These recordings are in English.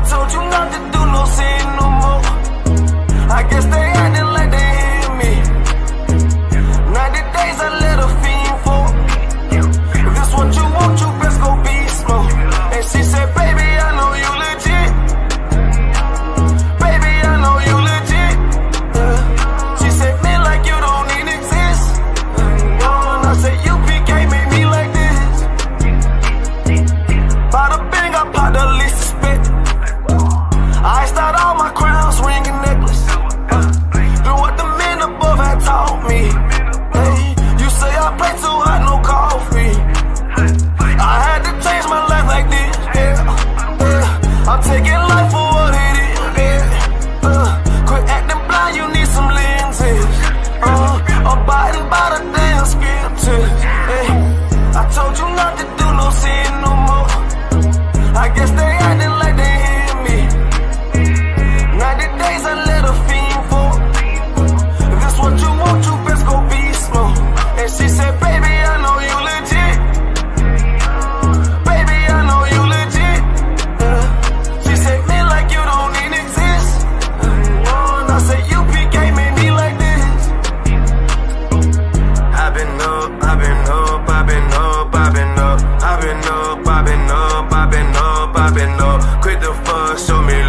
told you not to do no sin no more. I guess they acting like they hear me. 90 days I let a fiend for. If this what you want, you best go beast mode. And she said, baby, I know you legit. Baby, I know you legit. She said, man, like you don't even exist. And I said, UPK made me like this. Bada bing, I popped the least suspect. I start all my crowns, ring and necklace. Do what the men above had taught me. Hey, you say I play too hot, no coffee. I had to change my life like this, yeah. I'm taking life for what it is, yeah. Quit acting blind, you need some lenses. Abiding by the damn scriptures, hey. I told you not to do no sin no more. I guess they acting like they hear me. 90 days I let a fiend for. If this what you want, you best go beast mode. And she said, baby, I know you legit. Baby, I know you legit. She said, man, like you don't even exist. And I said, UPK made me like this. I've been up, I've been up, I've been up, I've been up, I've been up, I've been up, I've been up, I've been up. Quit the fuss, show me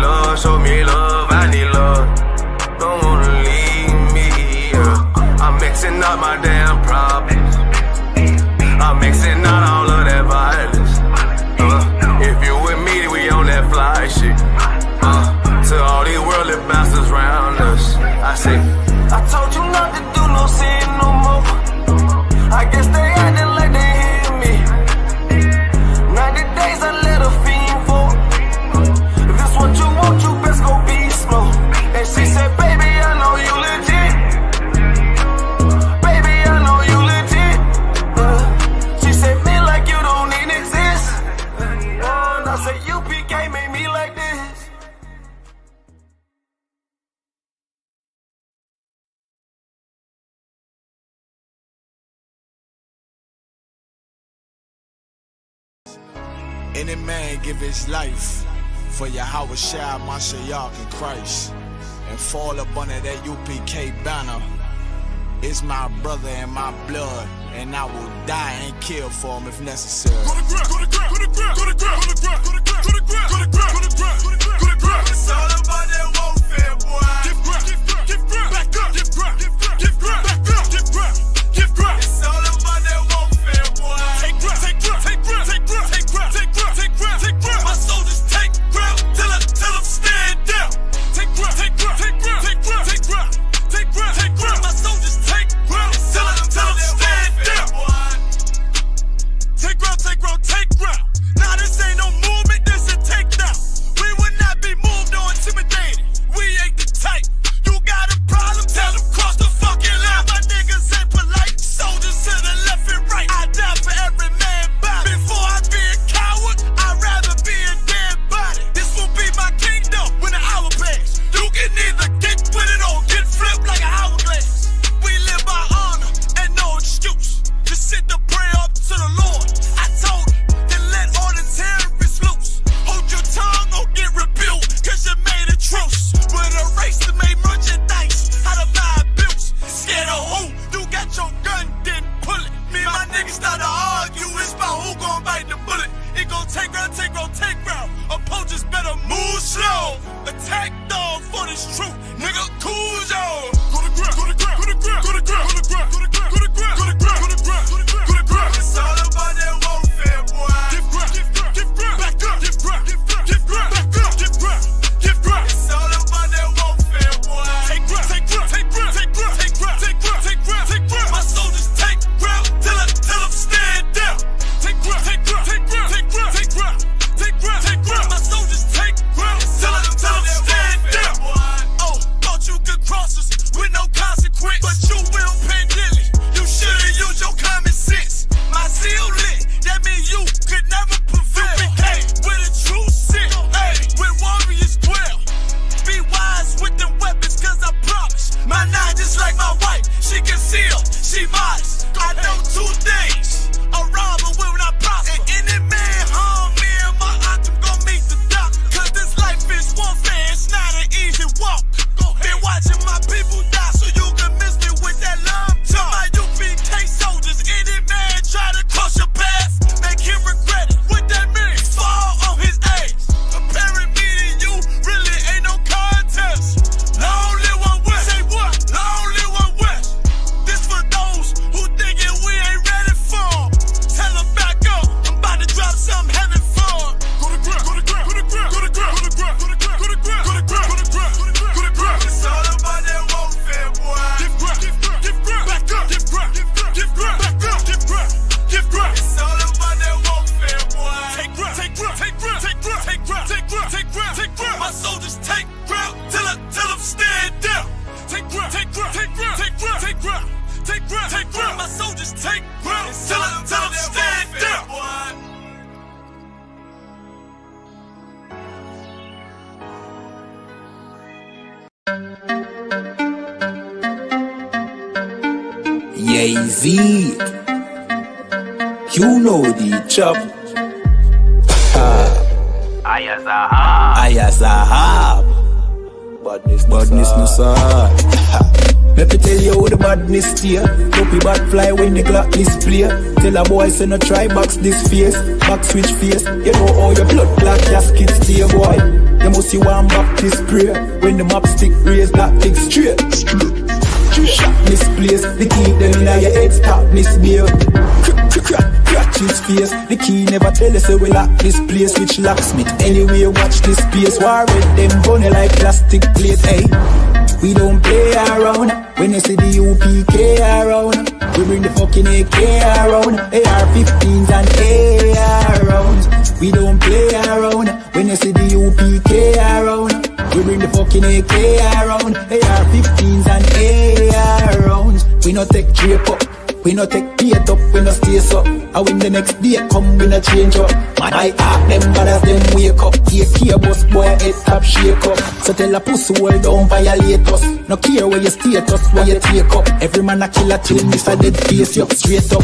love, I need love. Don't wanna leave me, yeah. I'm mixing up my damn problems. I'm mixing out all of that violence. If you with me, we on that fly shit. To all these worldly bastards round us, I say, I told you not to do no sin no more. I guess they acting like they hear me. 90 days I let a fiend for. If this what you want, you best go beast mode. And she said, baby, I know you legit. Baby, I know you legit. She said, man, like you don't even exist. And I said, UPK made me like this. Any man give his life for Yahweh Shai, Mashiach, and Christ, and fall up under that UPK banner. It's my brother and my blood, and I will die and kill for him if necessary. Go to ground, go to ground, go to ground, go to ground, go to ground, go to ground, go to ground, go to ground, go to ground, go to ground. It's all about that warfare, boy. Give ground, give ground, back up, give ground, give ground, back up, give ground, give ground. It's all about that warfare, boy. Take ground, take ground, take ground, take ground, take ground, take ground, take ground, take ground. My soldiers take ground till them stand down. Take ground, take ground, take ground, take ground, take ground, take ground, take ground. My soldiers take ground till them stand down. Take ground, take ground, take ground. Nah, this ain't no movement, this a takedown. We will Z. You know the chop. Ayazahab. Badness no sir. Let me tell you how the badness steer. Dopey bad fly when the clock display. Tell a boy say no try box this face. Back switch face. You know how your blood clot casket stay boy. You must see one back this prayer. When the map stick raise that big straight. Shot misplaced, the key them in your head stop misbehaved. Crack his face, the key never tell us so we lock this place. Which locksmith anyway watch this space. War with them bunny like plastic plate. Hey, we don't play around. When you see the UPK around, we bring the fucking AK around. AR-15s and AR rounds. We don't play around. When you see the UPK around, we bring the fucking AK around. AR-15s and AR rounds. We no take drape up, we no take beat up, we no stay up. And when the next day come, we no change up. My heart them bad as them wake up. AK bus boy head top shake up. So tell a pussy hold down violate us. No care where your status, where you take up. Every man a killer till miss a dead face you up straight up.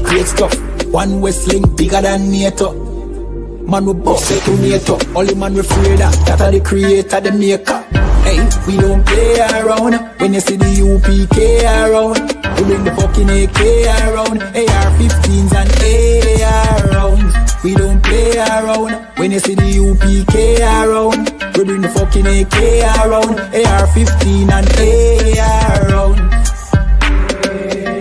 Great stuff, one Westling bigger than NATO. Man we boss it to NATO. Only man we afraid of, that are the creator, the maker. Hey, we don't play around. When you see the UPK around, we bring the fucking AK around. AR-15s and AR rounds. We don't play around. When you see the UPK around, we bring the fucking AK around. AR-15 and AR rounds.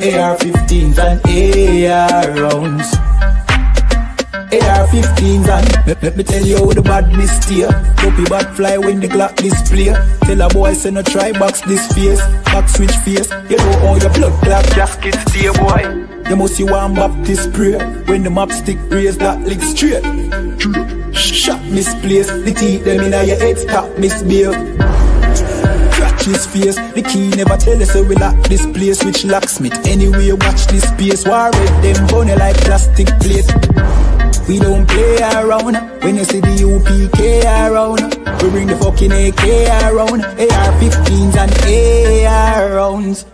AR-15s and AR rounds. AR-15s and let me tell you how the badness steer. Dopey bad fly when the clock display. Tell a boy say no try box this face. Back switch face. You know how your blood clot casket stay boy. You must see one Baptist prayer. When the map stick raise that lick straight. Shot misplaced. The teeth them in your head stop misbehave. Crack his face. The key never tell us so we lock this place. Which locksmith anyway watch this space. War with them bunny like plastic plate. We don't play around. When you see the UPK around, we bring the fucking AK around. AR-15s and AR rounds.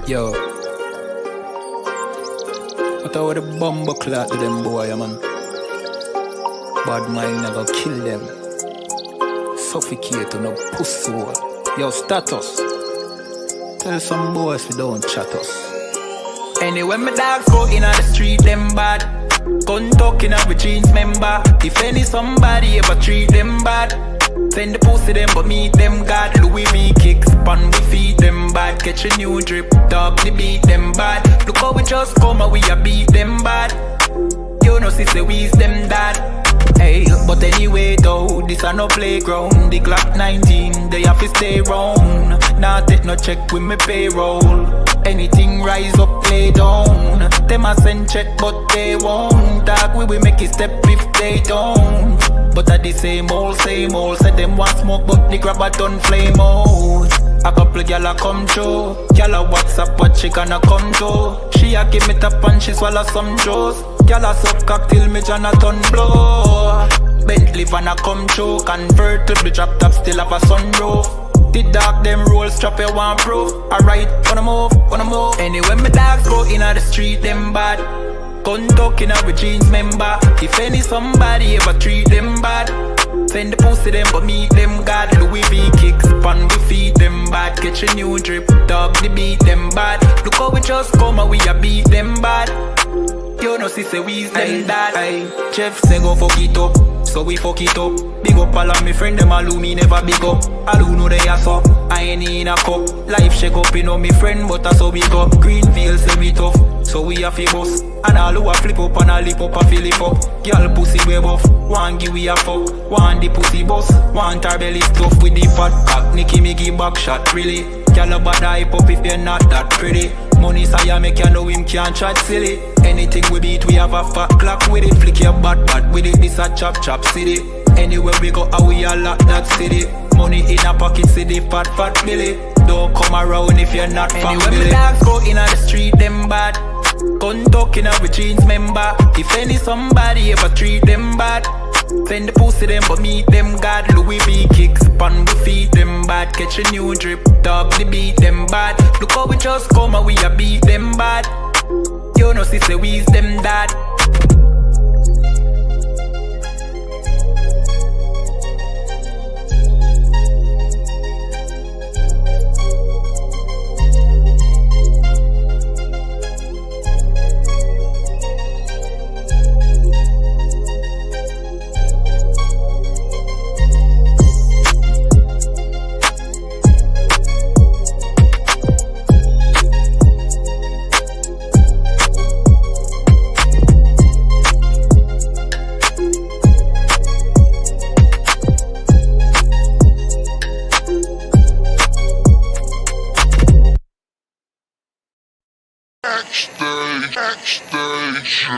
Yo, what about the bomber clot to them boy, man? Bad mind never kill them. Suffocate on a pussy. Yo, status. Tell some boys we don't chat us. Anyway, my dogs go in on the street, them bad. Gun talking up with jeans member. If any somebody ever treat them bad, send the pussy them but meet them God. Louis V kicks pan we feed them bad. Catch a new drip, dog the beat them bad. Look how we just come and we a beat them bad. You know sister we is them dad. Hey, but anyway though, this a no playground. The Glock 19, they have to stay round. Nah take no check with me payroll. Anything rise up, lay down. Them a send check but they won't. Dog we make it step if they don't. But at the same old, said them want smoke but the grab a done flame out. A couple gyal a come through. Gyal a WhatsApp what she gonna come to. She a give me tap and she swallow some juice. Gyal a suck cock till me Jonathan blow. Bentley van a come through. Convert to the drop top still have a sunroof. The dog them roll strap you want proof. Alright, wanna move. Anyway my dogs go in the street them bad. Gun talking up with jeans member. If any somebody ever treat them bad, send the pussy them but meet them God. Louis V kicks pan we feed them bad. Catch a new drip, dog the beat them bad. Look how we just come and we a beat them bad. You know sister we is them dad. Jeff say go fuck it up, so we fuck it up. Big up all of me friend them all who me never big up. All who know they are so, I ain't in a cup. Life shake up you know me friend but I so big up. Greenville say me tough, so we have a bus. And all who a flip up and a lip up a fill it up. Girl pussy way buff, one give we a fuck. One the pussy bus, one her belly stuff with the fat cock. Nicky me give back shot, really. Girl a bad hype up if you're not that pretty. Money say make you know him can't chat silly. Anything we beat we have a fat clock with it. Flick your bad with it, this a chop city. Anywhere we go, how we a lock that city. Money in a pocket, see the fat Billy. Don't come around if you're not family. Anywhere the dogs go in the street, them bad. Gun talking up with jeans member. If any somebody ever treat them bad, send the pussy them but meet them God. Louis V kicks pan we feed them bad. Catch a new drip, dog the beat them bad. Look how we just come and we a beat them bad. You know sister we's them dad. Backstage.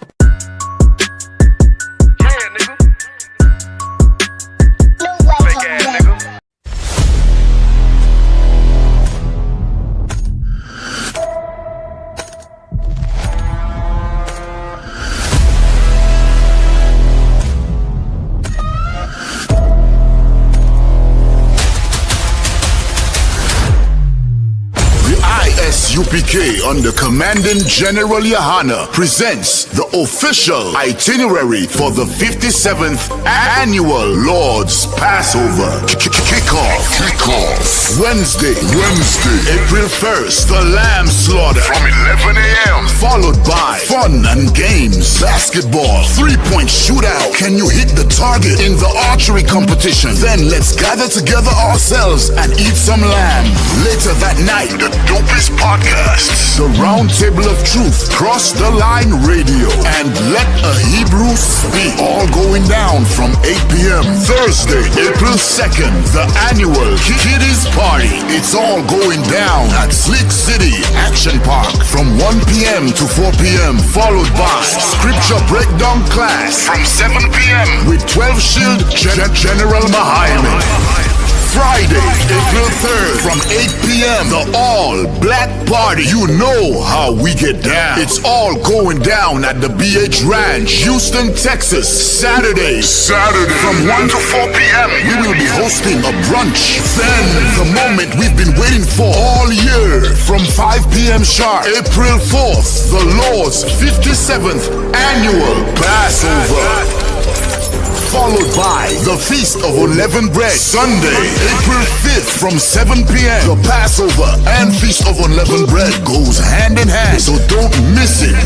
ISUPK under Commanding General Yohana presents the official itinerary for the 57th Annual Lord's Passover. Kickoff. Wednesday, April 1st, the Lamb Slaughter from 11 a.m. Followed by fun and games, basketball, 3-point shootout. Can you hit the target in the archery competition? Then let's gather together ourselves and eat some lamb. Later that night, the dopest podcasts, the Round Table of Truth, Cross the Line Radio, and Let a Hebrew Speak. All going down from 8 p.m. Thursday, April 2nd, the annual Kiddies Party. It's all going down at Slick City Action Park from 1 p.m. to 4 p.m. Followed by Scripture Breakdown Class from 7 p.m. with 12 Shield General Mahayim. Friday, April 3rd from 8 p.m. The All Black Party. You know how we get down. It's all going down at the BH Ranch, Houston, Texas. Saturday from 1 to 4 p.m. we will be hosting a brunch. Then the moment we've been waiting for all year from 5 p.m. sharp, April 4th, the Lord's 57th Annual Passover. Followed by the Feast of Unleavened Bread. Sunday, April 5th from 7 p.m. The Passover and Feast of Unleavened Bread goes hand in hand, so don't miss it.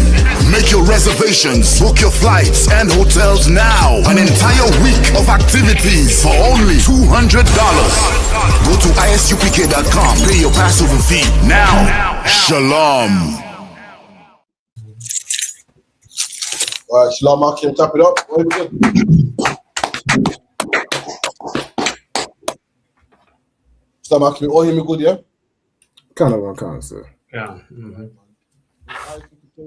Make your reservations, book your flights and hotels now. An entire week of activities for only $200. Go to ISUPK.com, pay your Passover fee now. Shalom. Alright, Shalom, I can tap it up. Shalom, can you all hear me good, yeah? Kind of, sir. Yeah. I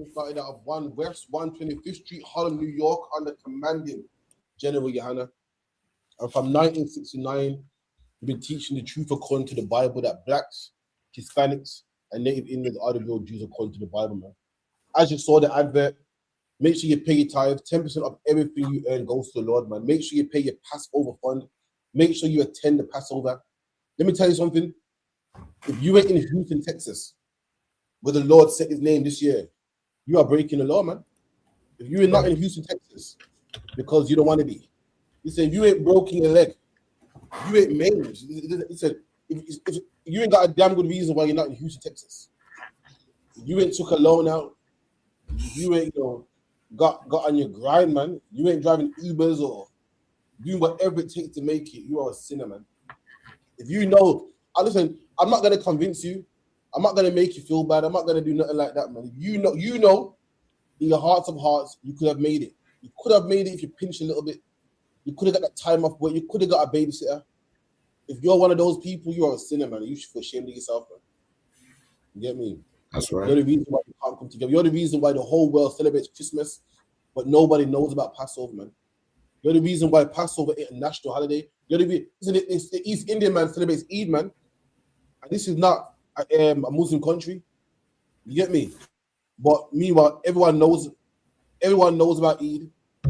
started out of 1 West 125th Street, Harlem, New York, under Commanding General Yohana. And from 1969, we've been teaching the truth according to the Bible that blacks, Hispanics, and Native Indians are the real Jews according to the Bible, man. As you saw the advert, make sure you pay your tithe. 10% of everything you earn goes to the Lord, man. Make sure you pay your Passover fund. Make sure you attend the Passover. Let me tell you something. If you ain't in Houston, Texas, where the Lord set his name this year, you are breaking the law, man. If you are not in Houston, Texas, because you don't want to be. He said, if you ain't broken your leg, you ain't maimed. He said, if you ain't got a damn good reason why you're not in Houston, Texas. If you ain't took a loan out, you ain't, got on your grind, man. You ain't driving Ubers or doing whatever it takes to make it. You are a sinner, man. If you know, listen, I'm not going to convince you I'm not gonna make you feel bad. I'm not gonna do nothing like that, man. You know, in your hearts of hearts, you could have made it. You could have made it if you pinched a little bit. You could have got that time off work. You could have got a babysitter. If you're one of those people, you're a sinner, man. You should feel ashamed of yourself, man. You get me? That's You're right. the reason why we can't come together. You're the reason why the whole world celebrates Christmas, but nobody knows about Passover, man. You're the reason why Passover is a national holiday. You're the reason it's the East Indian man celebrates Eid, man. And this is not a Muslim country. You get me? But meanwhile, everyone knows about Eid.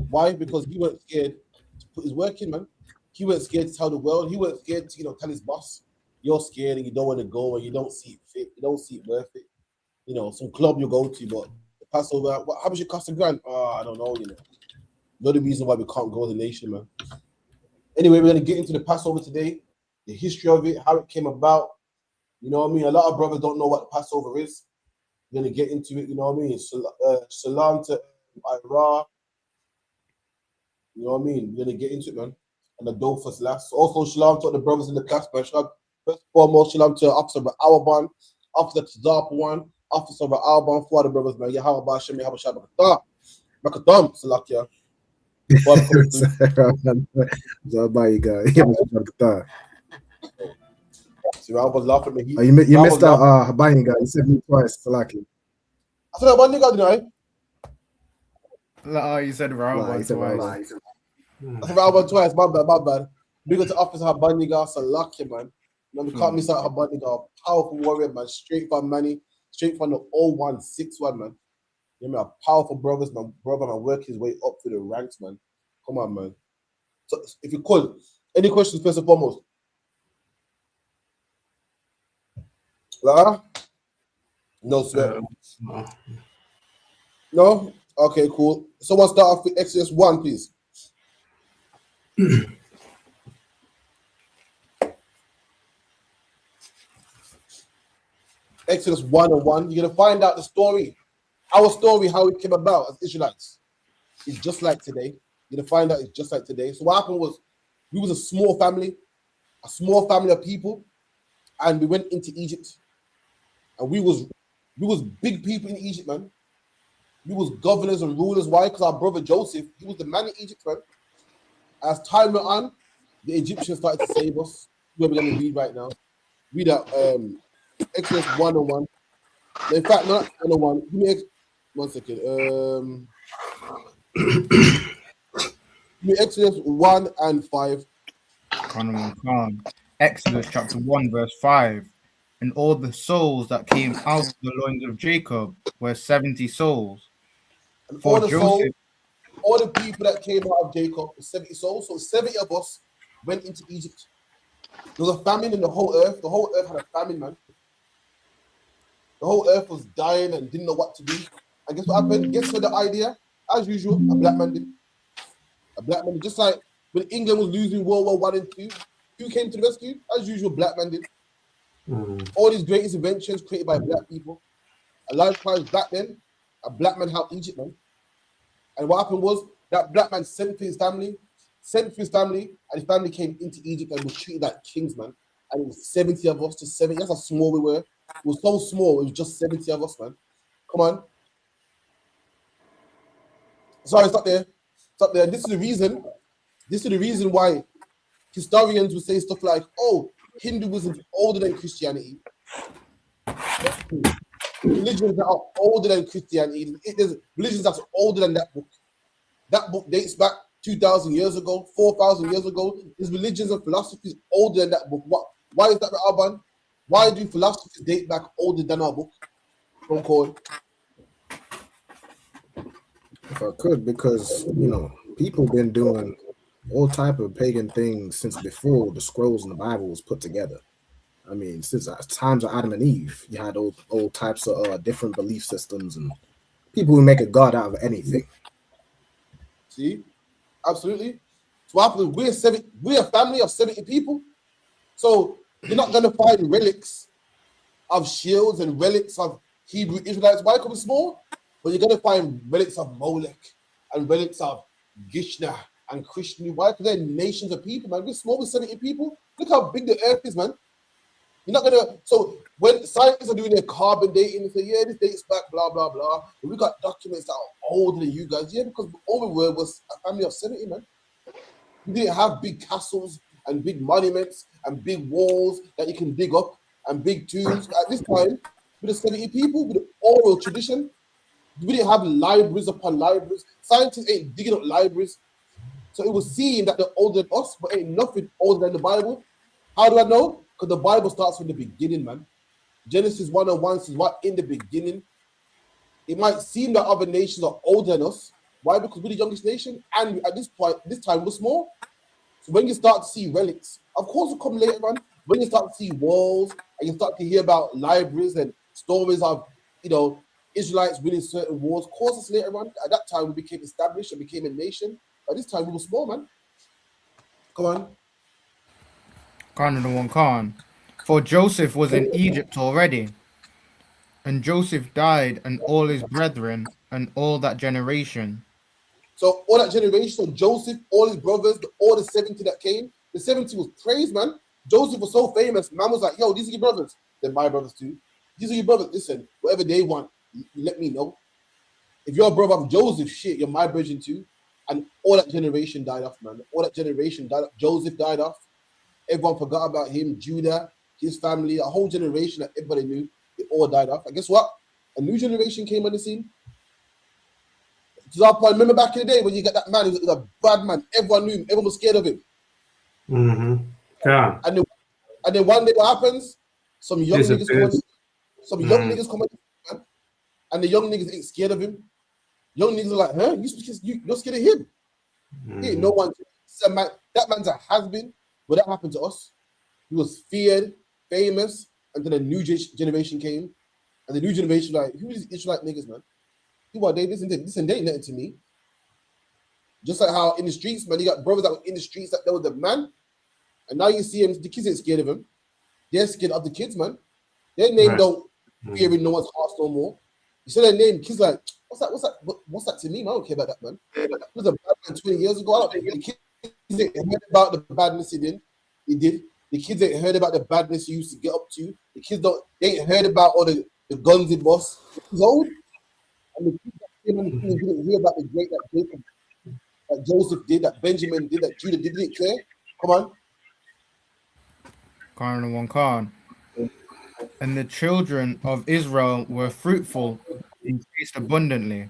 Why? Because he weren't scared to put his work in, man. He weren't scared to tell the world. He weren't scared to, tell his boss, you're scared and you don't want to go and you don't see it fit. You don't see it worth it. Some club you go to, but Passover, how much it cost a grand? Oh, I don't know, Not the reason why we can't go as a nation, man. Anyway, we're going to get into the Passover today, the history of it, how it came about. You know what I mean? A lot of brothers don't know what the Passover is. We're going to get into it, you know what I mean? Salam to Ira. You know what I mean? We're going to get into it, man. And the dough first last. Also, shalom to the brothers in the class, man. First and foremost, shalom to Officer Alban, Officer Tazap1, Officer Alban, four other brothers, man. Yahweh Bashem, Yahweh Shabbat. Makatham, Salakia. Bye, guys. See, I was laughing at me. You missed out Habayin guy. You said me twice, Salaki. I said, one nigga, didn't Oh, you said Raul. You said Raul. I said Raul twice, my bad. Big up to Officer Habaniga, Salaki, man. We can't miss out Habaniga, powerful warrior, man. Straight from Manny, straight from the 0161, man. You know, a powerful brothers, man. Brother, man, work his way up through the ranks, man. Come on, man. So, if you could, any questions first and foremost? Lara? No sweat. No? Okay, cool. Someone start off with Exodus 1, please. Exodus 1 and 1. You're going to find out the story. Our story, how it came about as Israelites. It's just like today. You're going to find out it's just like today. So what happened was, we was a small family of people, and we went into Egypt. And we was big people in Egypt, man. We was governors and rulers. Why? Because our brother Joseph, he was the man in Egypt, man. As time went on, the Egyptians started to save us. Where we're going to read right now. Read out Exodus 1 and 1. In fact, not 1 and 1. Give me 1 second. Give me Exodus 1 and 5. Exodus chapter 1, verse 5. And all the souls that came out of the loins of Jacob were 70 souls. And For all the Joseph, souls, all the people that came out of Jacob were 70 souls. So 70 of us went into Egypt. There was a famine in the whole earth. The whole earth had a famine, man. The whole earth was dying and didn't know what to do. And guess what happened? Guess what the idea? As usual, a black man did. A black man did. Just like when England was losing World War I and II, who came to the rescue? As usual, black man did. All these greatest inventions created by black people. And likewise, back then, a black man helped Egypt, man. And what happened was that black man sent for his family, and his family came into Egypt and was treated like kings, man. And it was 70 of us to 70. That's how small we were. It was so small, it was just 70 of us, man. Come on. Sorry, stop there. Stop there. This is the reason why historians would say stuff like, oh, Hinduism is older than Christianity. Religions that are older than Christianity. There's religions that's older than that book. That book dates back 2,000 years ago, 4,000 years ago. There's religions and philosophies older than that book. Why is that, Alban? Why do philosophies date back older than our book? Don't call. If I could, because people been doing all type of pagan things since before the scrolls in the Bible was put together. I mean, since times of Adam and Eve, you had all types of different belief systems and people who make a god out of anything. See, absolutely. So after we're a family of 70 people. So you're not gonna find relics of shields and relics of Hebrew Israelites. Why? Because we're small. But you're gonna find relics of Molech and relics of Gishna and Krishna. Why? Because they're nations of people, man. We're small with 70 people. Look how big the earth is, man. You're not gonna. So when scientists are doing their carbon dating, they say, yeah, this dates back, blah blah blah. But we got documents that are older than you guys. Yeah, because all we were was a family of 70, man. We didn't have big castles and big monuments and big walls that you can dig up and big tombs. At this time, with the 70 people, with the oral tradition, we didn't have libraries upon libraries. Scientists ain't digging up libraries. So it was seen that they're older than us, but ain't nothing older than the Bible. How do I know? Because the Bible starts from the beginning, man. Genesis 1:1 says, what in the beginning? It might seem that other nations are older than us. Why? Because we're the youngest nation, and at this point, this time we're small. So when you start to see relics, of course, will come later on. When you start to see walls and you start to hear about libraries and stories of, Israelites winning certain wars, of course, it's later on. At that time, we became established and became a nation. By this time, we were small, man. Come on. Khan. For Joseph was in Egypt already, and Joseph died, and all his brethren, and all that generation. So all that generation, so Joseph, all his brothers, all the 70 that came, the 70 was praised, man. Joseph was so famous, man was like, yo, these are your brothers. They're my brothers too. These are your brothers. Listen, whatever they want, you let me know. If you're a brother of Joseph, shit, you're my virgin too. And all that generation died off, man. All that generation died off. Joseph died off. Everyone forgot about him. Judah, his family, a whole generation that everybody knew, they all died off. And guess what? A new generation came on the scene. To our point, remember back in the day when you got that man who was a bad man, everyone knew him, everyone was scared of him. Yeah. And then one day what happens? Some young niggas come on, man, and the young niggas ain't scared of him. Young niggas are like, huh? You're scared of him. He ain't no one. That man's a has-been, but that happened to us. He was feared, famous, until the new generation came. And the new generation, like, who is Israelite niggas, man? Who are they? This and they ain't nothing to me. Just like how in the streets, man, you got brothers that were in the streets that they were the man. And now you see him, the kids ain't scared of him. They're scared of the kids, man. Their name don't fear in no one's hearts no more. You say their name, kids like, what's that to me, man? I don't care about that, man. He was a bad man 20 years ago. The kids ain't heard about the badness he did. The kids ain't heard about the badness he used to get up to. The kids they ain't heard about all the guns he bust. He's old. And the kids that came on the scene didn't hear about the great that Jacob, that Joseph did, that Benjamin did, that Judah did. Didn't care. Come on. Khan. And the children of Israel were fruitful, increased abundantly.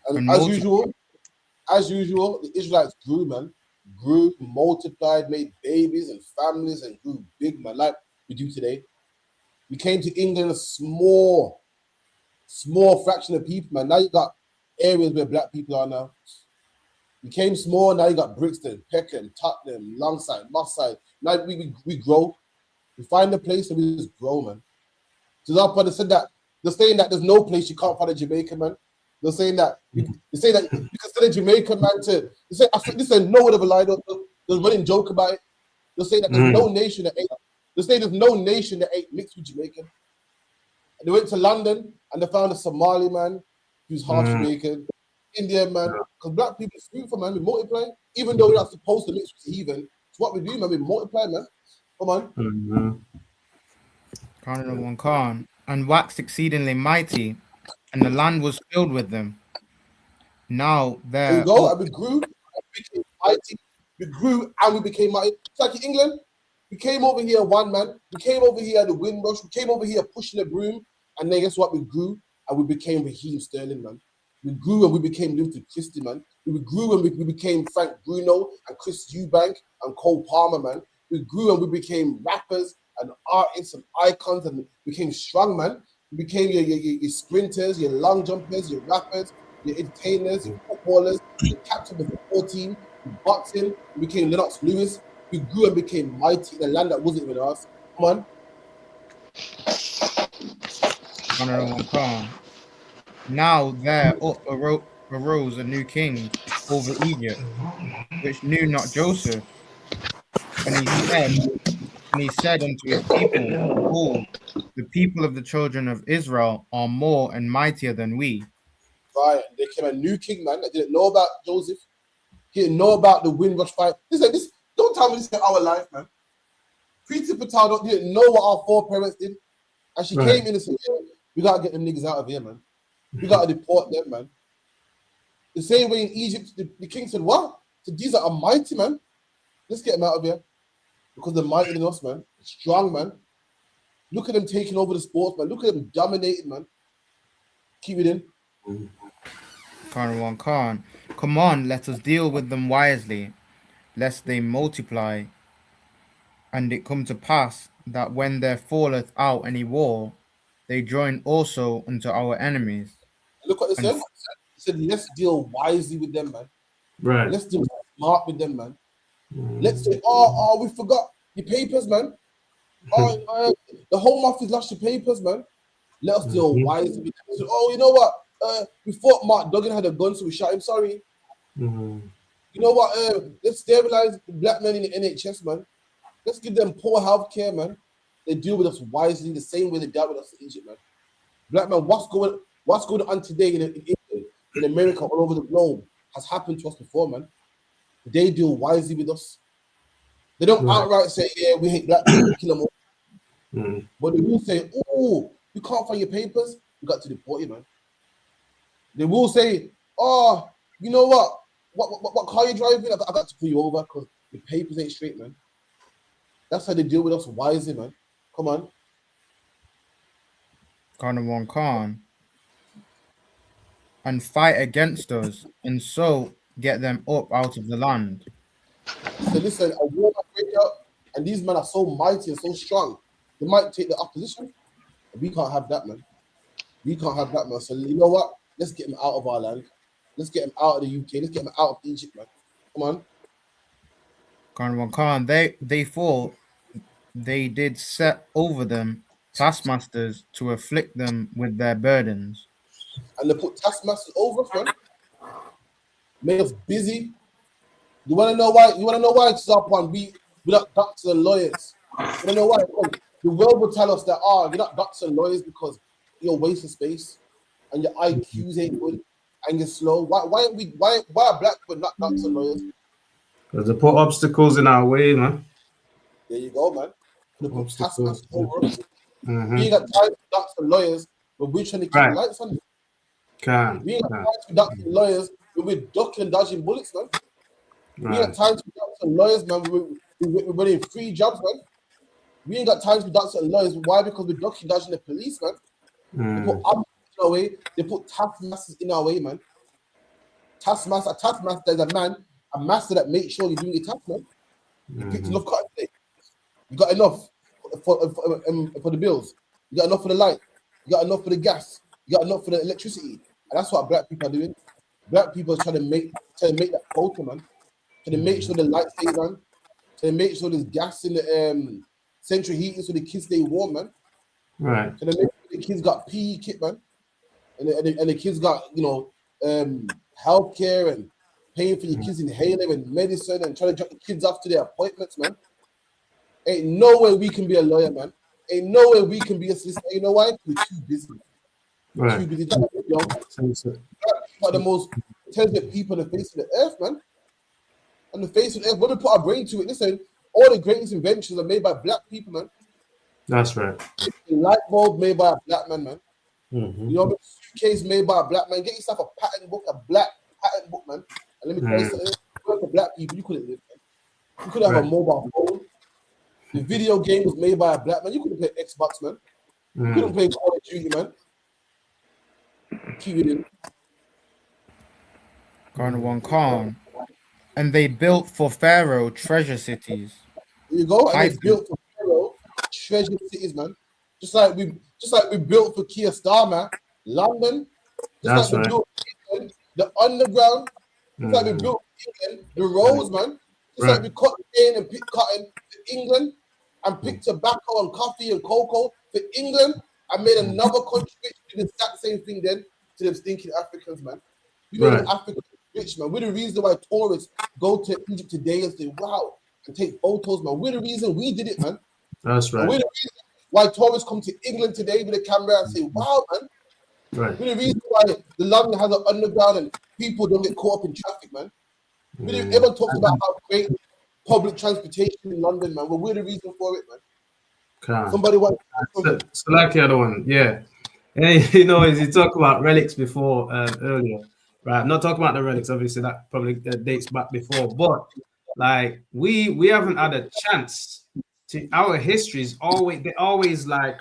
And as usual, the Israelites grew, man. Grew, multiplied, made babies and families, and grew big, man, like we do today. We came to England a small fraction of people, man. Now you got areas where black people are now. We came small, now you got Brixton, Peckham, Tottenham, Longside, Mosside. Now we grow. We find a place and we just grow, man. So our partner said that they're saying that there's no place you can't find a Jamaican, man. They're saying that you can send a Jamaican man to. They say, I think this is no word of a lie. There's running joke about it. They're saying that there's no nation that ain't. They say there's no nation that ain't mixed with Jamaican. And they went to London and they found a Somali man who's half Jamaican, Indian man. Because black people is fruitful, man. We multiply, even though we're not supposed to mix with heathen. It's what we do, man. We multiply, man. Come on. Khan, and waxed exceedingly mighty, and the land was filled with them. Now there you go. And we grew, and we became mighty. We grew and we became mighty. It's like in England, we came over here one man. We came over here at the Windrush. We came over here pushing the broom, and then guess what? We grew and we became Raheem Sterling, man. We grew and we became Luther Christie, man. We grew and we became Frank Bruno and Chris Eubank and Cole Palmer, man. We grew and we became rappers and artists and icons and became strong, man. We became your sprinters, your long jumpers, your rappers, your entertainers, your footballers, your captain of the football team, your boxing. We became Lennox Lewis. We grew and became mighty in a land that wasn't even ours. Come on. Now there arose a new king over Egypt, which knew not Joseph. And he said unto his people, behold, the people of the children of Israel are more and mightier than we. Right, there came a new king, man, that didn't know about Joseph. He didn't know about the Windrush fight. This, don't tell me this is our life, man. Preeti Patel didn't know what our foreparents did. And she Right. came in and said, "Yeah, we gotta get them niggas out of here, man. We gotta deport them, man." The same way in Egypt, the king said, "What? So these are mighty, man. Let's get them out of here. Because they're mightier than us, man. Strong, man. Look at them taking over the sports, man. Look at them dominating, man. Keep it in." Khan. Come on, let us deal with them wisely, lest they multiply. And it come to pass that when there falleth out any war, they join also unto our enemies. Look what they And said. He said, "Let's deal wisely with them, man. Right. Let's deal smart with them, man. Let's say, we forgot your papers, man. The Home Office lost your papers, man. Let us deal wisely with them." So, you know what? We thought Mark Duggan had a gun, so we shot him. Sorry. You know what? Let's stabilize the black men in the NHS, man. Let's give them poor health care, man. They deal with us wisely the same way they dealt with us in Egypt, man. Black man, what's going on today in England, in America, all over the globe has happened to us before, man. They deal wisely with us. They don't outright say, "Yeah, we hate black people, kill them all." But they will say, "Oh, you can't find your papers, we got to deport you, man." They will say, "Oh, you know what? What car you driving? I got to pull you over because the papers ain't straight, man." That's how they deal with us wisely, man. Come on. Khan. And fight against us, and so get them up out of the land. So listen, a war might break out, and these men are so mighty and so strong, they might take the opposition. We can't have that, man. We can't have that, man. So you know what? Let's get them out of our land. Let's get them out of the UK. Let's get them out of Egypt, man. Come on. Khan. They thought they did set over them taskmasters to afflict them with their burdens. And they put taskmasters over us, man. Made us busy. You want to know why? You want to know why it's up on we not doctors and lawyers? You want to know why? Because the world will tell us that you're not doctors and lawyers because you're wasting space and your IQs ain't good and you're slow. Why are black people not doctors and lawyers? Because they put obstacles in our way, man. There you go, man. They put Obstacles. taskmasters over us. We ain't got time for doctors and lawyers, but we're trying to keep the lights on. We ain't got time for doctors and lawyers, but we're ducking and dodging bullets, man. We ain't got time to be doctors and lawyers, man. We're running 3 jobs, man. We ain't got time to be doctors and lawyers. Why? Because we're ducking, dodging the police, man. They put obstacles in our way. They put taskmasters in our way, man. A taskmaster is a master that makes sure you're doing your task, man. You picked enough cotton today. You got enough for the bills. You got enough for the light. You got enough for the gas. You got enough for the electricity. And that's what black people are doing. Black people are trying to make that quota, man. Trying to make sure the lights stay on. Trying to make sure there's gas in the central heating so the kids stay warm, man. Right. Trying to make sure the kids got PE kit, man. And the kids got, healthcare and paying for your kids' inhaler and medicine and trying to drop the kids off to their appointments, man. Ain't no way we can be a lawyer, man. Ain't no way we can be a solicitor. You know why? We're too busy. Right. Too busy. Are the most intelligent people on the face of the earth, man. On the face of the earth, when we put our brain to it, listen, all the greatest inventions are made by black people, man. That's right. The light bulb made by a black man, man. Mm-hmm. You know, the suitcase made by a black man. Get yourself a patent book, a black patent book, man. And let me tell you something. For black people, you couldn't live, man. You couldn't have a mobile phone. The video game was made by a black man. You couldn't play Xbox, man. You couldn't play Call of Duty, man. Keep it in. Khan. And they built for Pharaoh treasure cities. There you go. And they built for Pharaoh treasure cities, man. Just like we built for Keir Starmer, London. Just like we built England, the underground. Just like we built England, the roads, man. Just like we cut cane and picked cotton for England and picked tobacco and coffee and cocoa for England and made another country which did the exact same thing then to them stinking Africans, man. We made Africans rich, man. We're the reason why tourists go to Egypt today and say, wow, and take photos, man. We're the reason we did it, man. That's right. And we're the reason why tourists come to England today with a camera and say, wow, man. Right. We're the reason why the London has an underground and people don't get caught up in traffic, man. Everyone talks about how great public transportation in London, man. Well, we're the reason for it, man. Can't. Somebody wants something. So like the other one, yeah. And you know, as you talk about relics before earlier, right? I'm not talking about the relics, obviously that probably dates back before, but like we haven't had a chance to. Our history is always like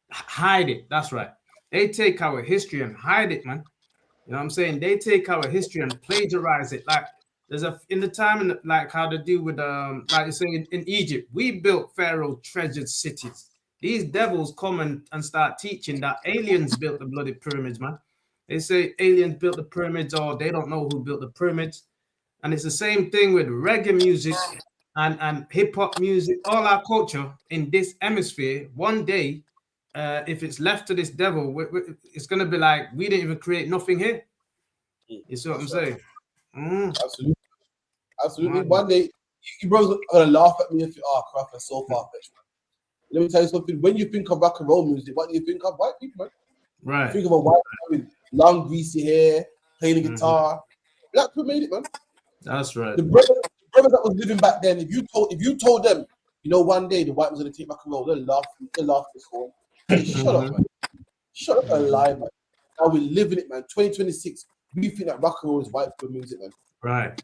hide it. That's right. They take our history and hide it, man. You know what I'm saying? They take our history and plagiarize it. Like there's in the time like how to do with like you say in Egypt, we built Pharaoh treasured cities. These devils come and start teaching that aliens built the bloody pyramids, man. They say aliens built the pyramids, or they don't know who built the pyramids. And it's the same thing with reggae music and hip-hop music, all our culture in this hemisphere. One day, if it's left to this devil, it's going to be like we didn't even create nothing here. You see what I'm saying? Absolutely. Absolutely. One day, you brothers are going to laugh at me if you are crap and so far-fetched, man. Let me tell you something. When you think of rock and roll music, what do you think of? White people, man. Right. You think of a white man with long, greasy hair, playing the guitar. Black people made it, man. That's right. The brothers that was living back then, if you told them, you know, one day the white was going to take rock and roll, they'll laugh this whole. Hey, shut up, man. Shut up and lie, man. Now we're living it, man. 2026. We think that rock and roll is white people music, man. Right.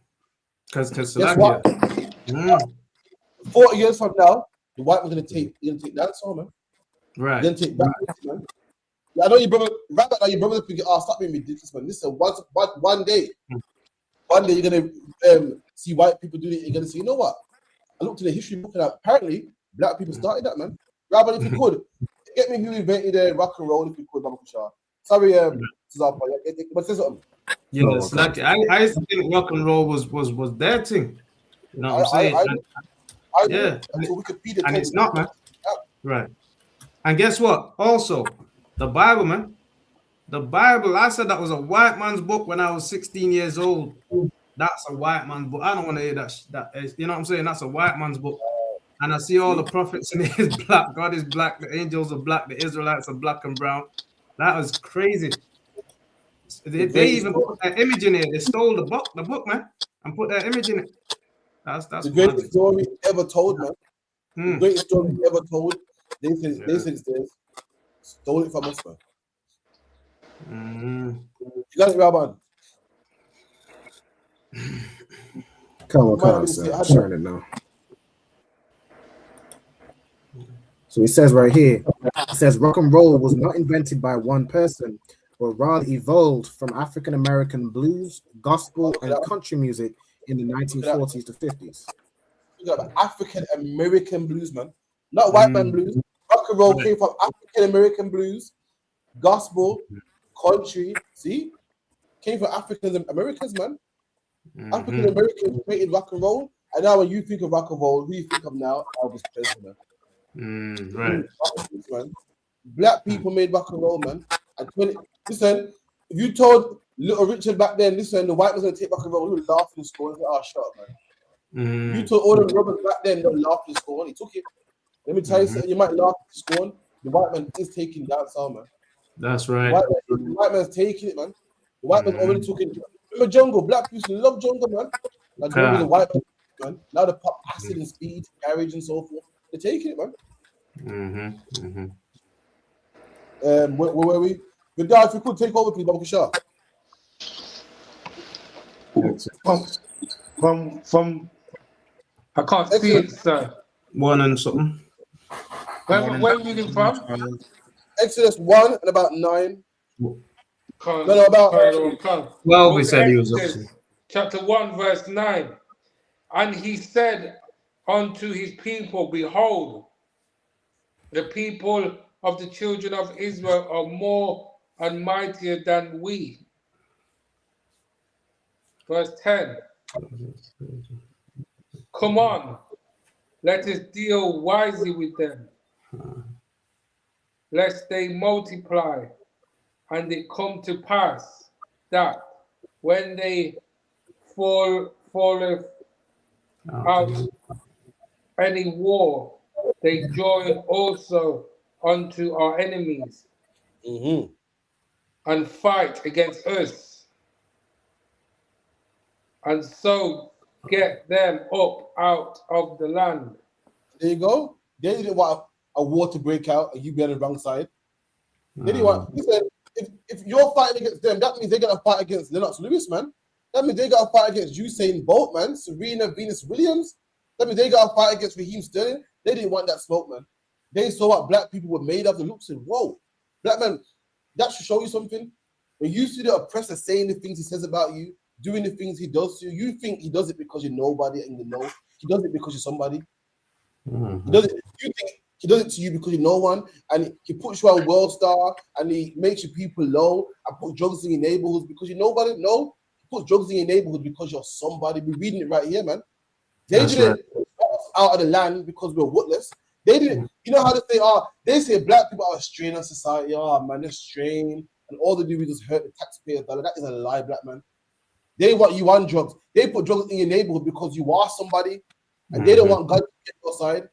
Because guess what? 40 years from now, the white was going to take that song, man. Right. Then take that, man. I know your brother, right back now, your brother thinking, stop being ridiculous, man. Listen, one day you're going to see white people do it. You're going to say, you know what? I looked in the history book and apparently black people started that, man. Right, but if you could, get me who invented rock and roll, if you could, Mama Kushar. Sorry, but say something. Yes, like I used to think rock and roll was their thing. You know what I'm saying? Yeah, and it's not, man. Right. And guess what? Also, the Bible, man. The Bible, I said that was a white man's book when I was 16 years old. That's a white man's book. I don't want to hear that. You know what I'm saying? That's a white man's book. And I see all the prophets in it is black. God is black. The angels are black. The Israelites are black and brown. That was crazy. They even put that image in here. They stole the book, man, and put that image in it. That's the greatest story ever told, man. The greatest story ever told. They said stole it from us, man. You got it, Rabban. Come on, sir. I'm sharing it now. So it says right here, it says rock and roll was not invented by one person, but rather evolved from African American blues, gospel, and country music in the 1940s to 50s. You got African American blues, man, not white man blues. Rock and roll came from African American blues, gospel, country. See, came from African Americans, man. African Americans created rock and roll, and now when you think of rock and roll, who you think of now? Elvis Presley, man. Right. Man. Black people made rock and roll, man. And listen, if you told Little Richard back then, listen, the white was gonna take rock and roll, he would laugh in school and say, shut up, man. You told all the robbers back then, they'll laugh in school, and he took it. Let me tell you something, you might laugh in school. The white man is taking that sound, man. That's right. The white man's taking it, man. The white man already took it. Remember jungle? Black people love jungle, man. Like jungle, the white man. Now they pop acid and speed, garage and so forth. They're taking it, man. Where were we? But Dad, if you could take over, please, Baba Kushar. From I can't see it, sir. 1 and something. Where are you reading from? Exodus 1 and about 9. About 12. We said he was up to. Chapter 1, verse 9. And he said unto his people, behold, the people of the children of Israel are more and mightier than we. Verse 10. Come on, let us deal wisely with them, lest they multiply, and it come to pass that when they falleth out any war, they join also unto our enemies and fight against us. And so get them up out of the land. There you go. They didn't want a war to break out and you be on the wrong side. They didn't want. He said, if you're fighting against them, that means they're gonna fight against Lennox Lewis, man. That means they gotta fight against Usain Bolt, man. Serena Venus Williams. That means they gotta fight against Raheem Sterling. They didn't want that smoke, man. They saw what black people were made of and looked and whoa, black man. That should show you something. When you see the oppressor saying the things he says about you, doing the things he does to you, you think he does it because you're nobody and you know he does it because you're somebody. He does it. You think he does it to you because you're no one, and he puts you on World Star and he makes your people low and put drugs in your neighborhoods because you're nobody. No, he puts drugs in your neighborhood because you're somebody. We're reading it right here, man. They didn't put us out of the land because we're worthless. They didn't. You know how they say, they say black people are a strain on society. Man, they're strain, and all they do is just hurt the taxpayers' dollar. That is a lie, black man. They want you on drugs. They put drugs in your neighborhood because you are somebody, and they don't want God to get your side.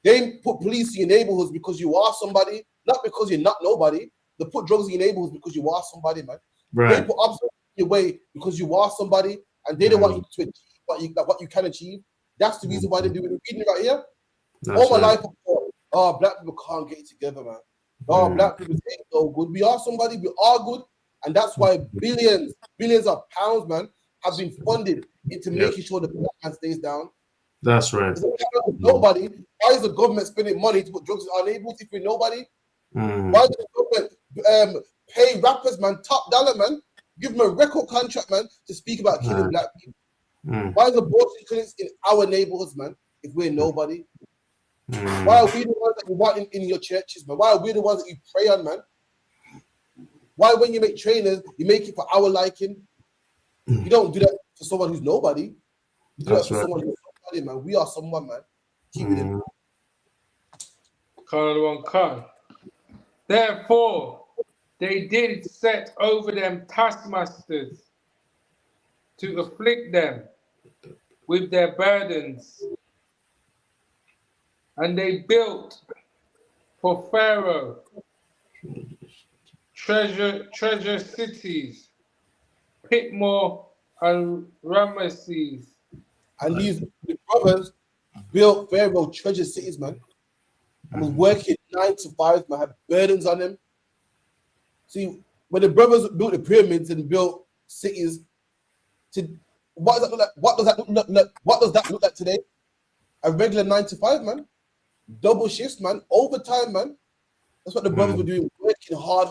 They put police in your neighborhoods because you are somebody, not because you're not nobody. They put drugs in your neighborhoods because you are somebody, man. They put obstacles in your way because you are somebody, and they don't want you to achieve what you can achieve. That's the reason why they do it. Reading it right here. All my life, black people can't get it together, man. Black people ain't so good. We are somebody, we are good, and that's why billions of pounds, man, have been funded into making sure the black man stays down. That's right. Nobody. Why is the government spending money to put drugs in our neighborhoods if we're nobody? Why does the government pay rappers, man, top dollar, man, give them a record contract, man, to speak about killing black people? Why is abortion clinics in our neighborhoods, man, if we're nobody? Why are we the ones that you want in your churches, man? Why are we the ones that you pray on, man? Why, when you make trainers, you make it for our liking? You don't do that for someone who's nobody. You do that for someone who's somebody, man. We are someone, man. Keep it in. Therefore, they did set over them taskmasters to afflict them with their burdens. And they built for Pharaoh treasure cities, Pitmore and Ramesses. And these brothers built Pharaoh treasure cities, man. And was working 9 to 5, man, had burdens on them. See, when the brothers built the pyramids and built cities, what does that look like? What does that look like today? A regular 9 to 5, man. Double shifts, man. Overtime, man. That's what the brothers were doing. Working hard,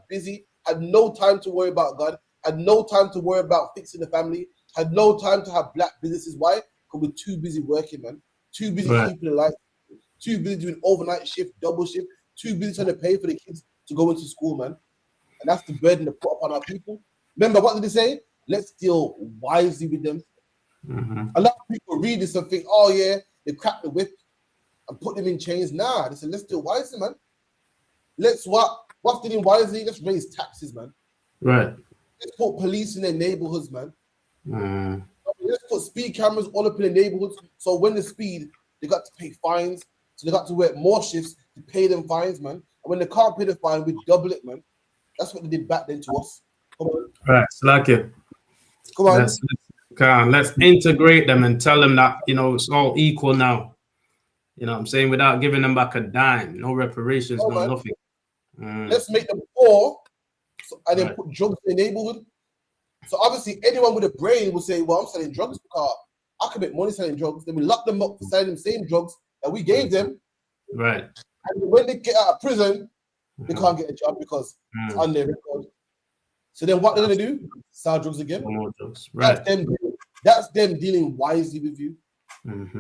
busy. Had no time to worry about God. Had no time to worry about fixing the family. Had no time to have black businesses. Why? Because we're too busy working, man. Too busy keeping the life. Too busy doing overnight shift, double shift. Too busy trying to pay for the kids to go into school, man. And that's the burden to put upon our people. Remember, what did they say? Let's deal wisely with them. A lot of people read this and think, oh yeah, they cracked the whip and put them in chains. Nah, they said, let's deal wisely, man. What's dealing wisely? Let's raise taxes, man. Right. Let's put police in their neighborhoods, man. Let's put speed cameras all up in the neighborhoods. So when they speed, they got to pay fines. So they got to work more shifts to pay them fines, man. And when they can't pay the fine, we double it, man. That's what they did back then to us. Come on. Right, Slacky. Come on. Let's integrate them and tell them that, it's all equal now. You know what I'm saying? Without giving them back a dime. No reparations, nothing. Let's make them poor and then put drugs in the neighborhood. So obviously anyone with a brain will say, well, I'm selling drugs because I can make money selling drugs. Then we lock them up for selling the same drugs that we gave them. Right. And when they get out of prison, they can't get a job because it's on their record. So then what they're going to do? Sell drugs again. More drugs. Right. That's them dealing wisely with you.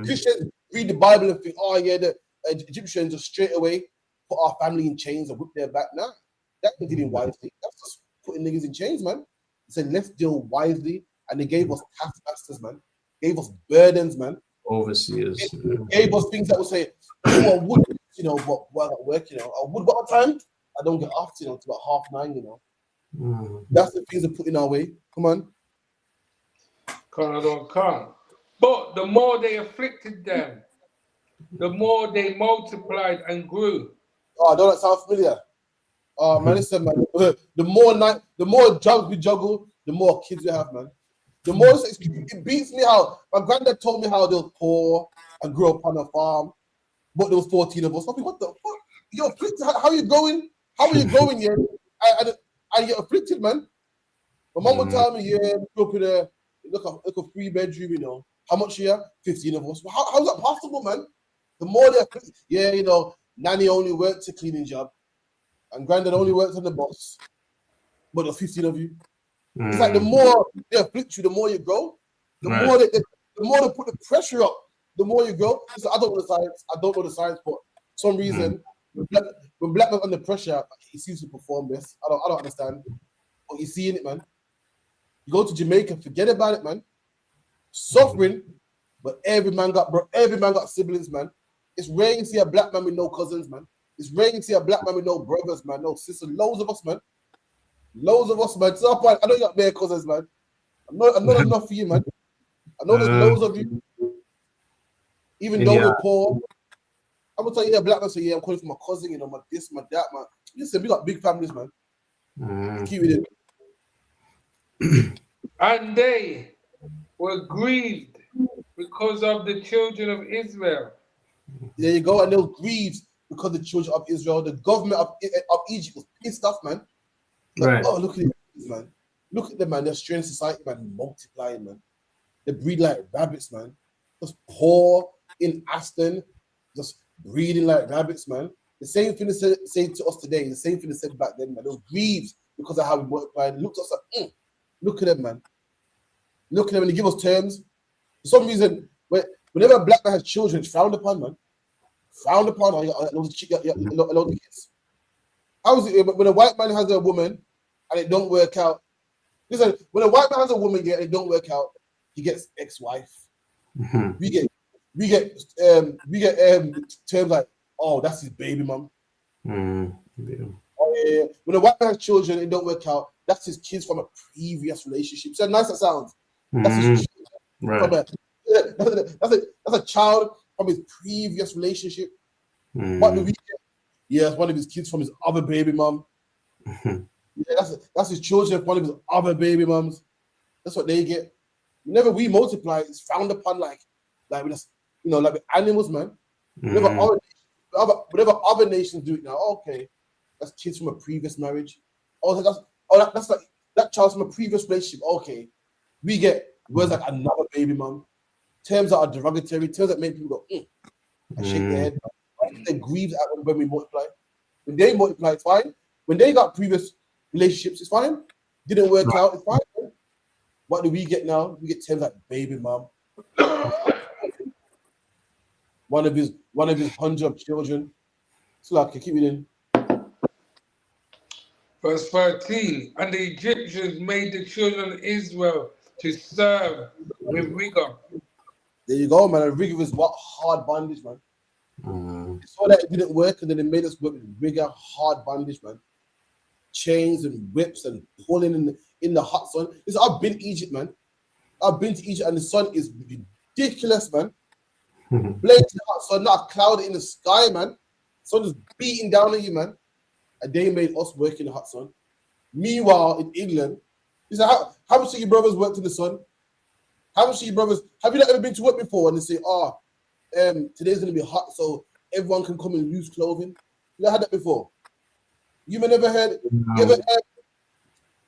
Christians read the Bible and think, oh yeah, the Egyptians just straight away put our family in chains and whip their back. Nah, that's not dealing wisely. That's just putting niggas in chains, man. They said, let's deal wisely. And they gave us taskmasters, man. Gave us burdens, man. Overseers. Gave us things that would say, oh, I would, but while at work, I would, what time? I don't get off, till about 9:30, That's the things they put in our way. Come on. Can't. But the more they afflicted them, the more they multiplied and grew. Oh, don't that sound familiar? Man, listen, man. The more drugs we juggle, the more kids we have, man. The more it beats me how my granddad told me how they was poor and grew up on a farm, but there was 14 of us. I mean, what the fuck? You're afflicted. How are you going? How are you going? Yeah, and you're afflicted, man. My mom would tell me, yeah, we grew up in a look a 3-bedroom, you know. How much here? 15 of us. How's that possible, man? The more they're afflicted, yeah, you know, Nanny only worked a cleaning job, and Granddad only worked on the bus, but there's 15 of you. It's like the more they afflict you, the more you grow. The more they put the pressure up, the more you grow. So I don't know the science. But for some reason, when black man's under pressure, he seems to perform best. I don't understand. But you see in it, man. You go to Jamaica, forget about it, man. Suffering, but every man got siblings, man. It's rare you see a black man with no cousins, man. It's rare you see a black man with no brothers, man, no sisters. Loads of us, man. Loads of us, man. So I know you got bare cousins, man. I know there's enough for you, man. I know there's loads of you. Even though we're poor, I'm gonna tell you, black man say, yeah, I'm calling for my cousin, you know, my this, my that, man. Listen, we got big families, man. Keep it in. And they were grieved because of the children of Israel. There you go, and they were grieved because the children of Israel, the government of Egypt was pissed off, man. Like, oh, look at this, man. Look at them, man. They're strange society, man, multiplying, man. They breed like rabbits, man. Just poor in Aston, just breeding like rabbits, man. The same thing they say to us today, the same thing they said back then, man. They were grieved because of how we multiplied. They looked at us like, look at them, man. Look at them, and they give us terms. For some reason, whenever a black man has children, it's frowned upon, man. Frowned upon, or you got a lot of kids. How is it when a white man has a woman and it don't work out? Listen, when a white man has a woman and it don't work out, he gets ex-wife. We get terms like, oh, that's his baby mom. Oh, yeah. When a white man has children and it don't work out, that's his kids from a previous relationship. So nice that sounds. That's his that's a child from his previous relationship. What do we get? Yeah, it's one of his kids from his other baby mom. Yeah, that's his children from one of his other baby moms. That's what they get. Whenever we multiply, it's frowned upon like we just, you know, like with animals, man. Whenever other nations do it now, okay, that's kids from a previous marriage. That's like that child's from a previous relationship. Okay, we get words like another baby mom, terms that are derogatory, terms that make people go and shake their head. They grieve at when we multiply. When they multiply, it's fine. When they got previous relationships, it's fine. Didn't work out, it's fine. What do we get now? We get terms like baby mom. one of his 100 children. It's like keep it in. Verse 13, and the Egyptians made the children of Israel to serve with rigor. There you go, man. And rigor is what? Hard bondage, man. They saw that it didn't work, and then they made us work with rigor, hard bondage, man. Chains and whips and pulling in the hot sun. Listen, I've been to Egypt, man. I've been to Egypt, and the sun is ridiculous, man. Blazing hot sun, not a cloud in the sky, man. Sun is beating down on you, man. And they made us work in the hot sun. Meanwhile, in England, you say, how much of your brothers worked in the sun? How much of your brothers, have you not ever been to work before? And they say, today's going to be hot, so everyone can come in loose clothing. You never had that before? You may never heard, you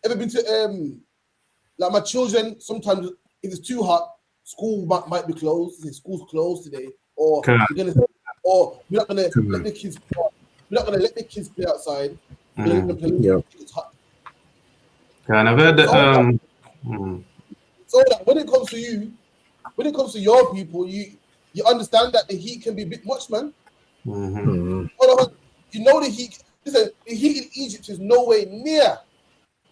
ever been to, like my children, sometimes if it's too hot, school might be closed. Say school's closed today. Or we're not going to let the kids play. We're not going to let the kids play outside. It's hot. And I've heard that. So that when it comes to you, when it comes to your people, you understand that the heat can be a bit much, man. You know the heat. Listen, the heat in Egypt is nowhere near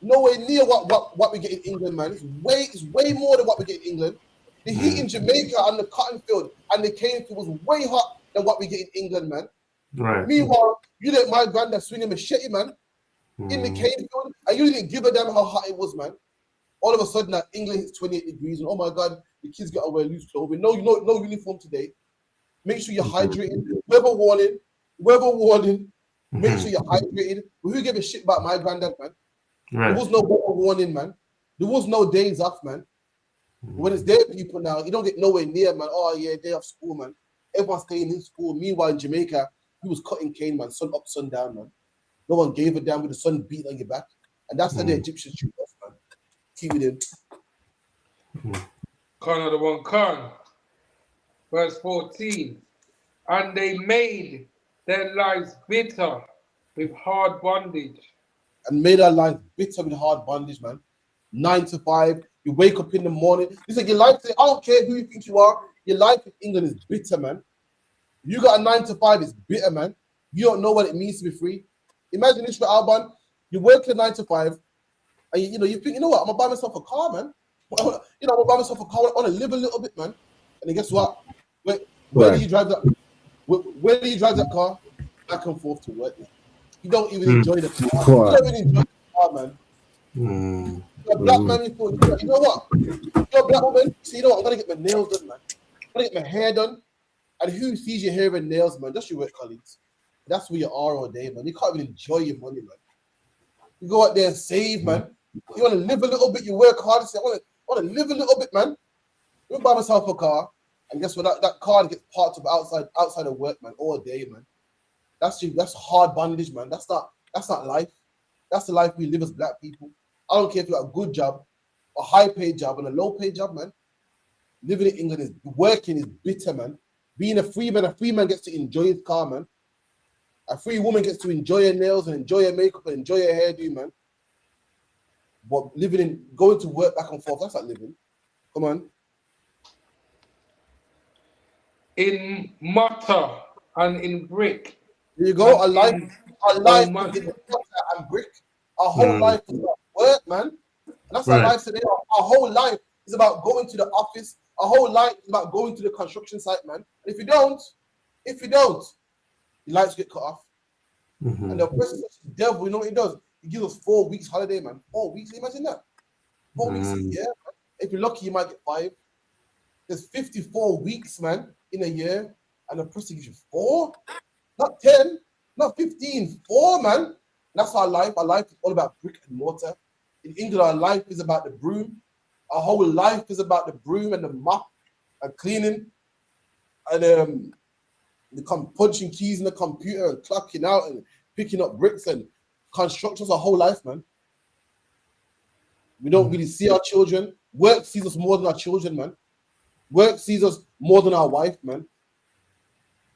what we get in England, man. It's way more than what we get in England. The heat in Jamaica and the cotton field and the cane field was way hot than what we get in England, man. Right. Meanwhile, you let my granddad swing a machete, man, in the cane field, and you didn't give a damn how hot it was, man. All of a sudden, that England hits 28 degrees, and oh my God, the kids got to wear loose clothing. No uniform today. Make sure you're hydrated. Weather warning. Make sure you're hydrated. But who give a shit about my granddad, man? Right. There was no weather warning, man. There was no days off, man. When it's their people now, you don't get nowhere near, man. Oh yeah, day off school, man. Everyone's staying in school. Meanwhile, in Jamaica, he was cutting cane, man. Sun up, sun down, man. No one gave a damn with the sun beat on your back. And that's how the Egyptians treat us, man. Keep it in. Khan the one Khan. Verse 14. And they made their lives bitter with hard bondage. And made our lives bitter with hard bondage, man. 9 to 5. You wake up in the morning. Listen, your life, I don't care who you think you are. Your life in England is bitter, man. You got a 9 to 5, it's bitter, man. You don't know what it means to be free. Imagine this for Alban. You work a 9 to 5, and you think, you know what? I'm gonna buy myself a car, man. I'm gonna buy myself a car. I want to live a little bit, man. And then guess what? Where do you drive that? Where do you drive that car? Back and forth to work, man. You don't even enjoy the car. You don't even enjoy the car, man. You're a black man, you know what? You're a black woman. So you know what? I'm gonna get my nails done, man. I'm gonna get my hair done. And who sees your hair and nails, man? Just your work colleagues. That's where you are all day, man. You can't even enjoy your money, man. You go out there and save, man. You want to live a little bit, you work hard and say, I want to live a little bit, man. I'm buy myself a car, and guess what? That car gets parked up outside of work, man, all day, man. That's hard bondage, man. That's not life. That's the life we live as black people. I don't care if you got a good job, a high-paid job, and a low-paid job, man. Living in England is working is bitter, man. Being a free man gets to enjoy his car, man. A free woman gets to enjoy her nails and enjoy her makeup and enjoy her hairdo, man. But going to work back and forth, that's not living. Come on. In mortar and in brick. There you go. Our life is in mortar and brick. Our whole life is about work, man. And that's our life today. Our whole life is about going to the office. Our whole life is about going to the construction site, man. And if you don't, your lights get cut off. And the person, the devil, you know what he does? He gives us 4 weeks holiday, man. 4 weeks, imagine that. 4 weeks a year, man. If you're lucky, you might get 5. There's 54 weeks, man, in a year, and the person gives you 4, not 10, not 15, 4, man. And that's our life. Our life is all about brick and mortar. In England, our life is about the broom. Our whole life is about the broom and the mop and cleaning and punching keys in the computer and clocking out and picking up bricks and constructions. Our whole life, man. We don't really see our children. Work sees us more than our children, man. Work sees us more than our wife, man.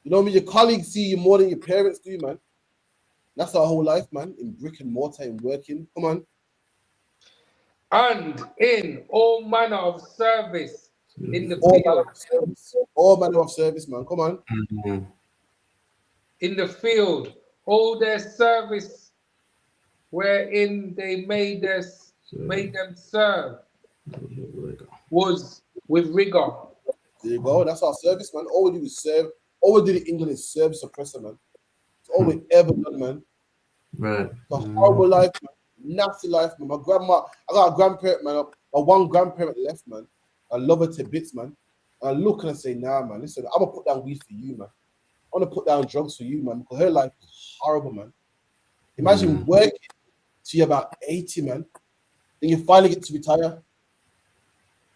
You know what I mean? Your colleagues see you more than your parents do, man. That's our whole life, man. In brick and mortar and working. Come on. And in all manner of service in the field. All manner of service, man. Come on. In the field, all their service wherein they made them serve was with rigor. There you go. That's our service, man. All we do is serve. All we do in England is serve suppressor, man. It's all we ever done, man. Right. It's a horrible life, man. Nasty life, man. I got a grandparent, man. My one grandparent left, man. I love her to bits, man. And I look and I say, nah, man, listen, I'm gonna put down weed for you, man. I want to put down drugs for you, man, because her life is horrible, man. Imagine working till you're about 80, man. Then you finally get to retire.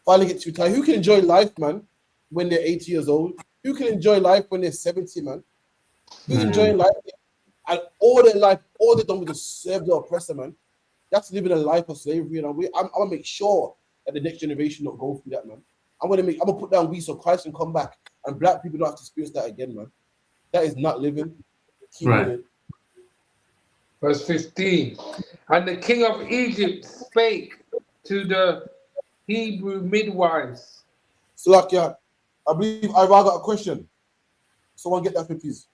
Who can enjoy life, man, when they're 80 years old? Who can enjoy life when they're 70, man? Who's enjoying life? And all their life, all they've done was just serve the oppressor, man. That's living a life of slavery, and I'm gonna make sure that the next generation don't go through that, man. I'm gonna put down weed so Christ can come back, and black people don't have to experience that again, man. That is not living. Keep living. Verse 15. And the king of Egypt spake to the Hebrew midwives. Salakia, I believe I've got a question. Someone get that for me, please.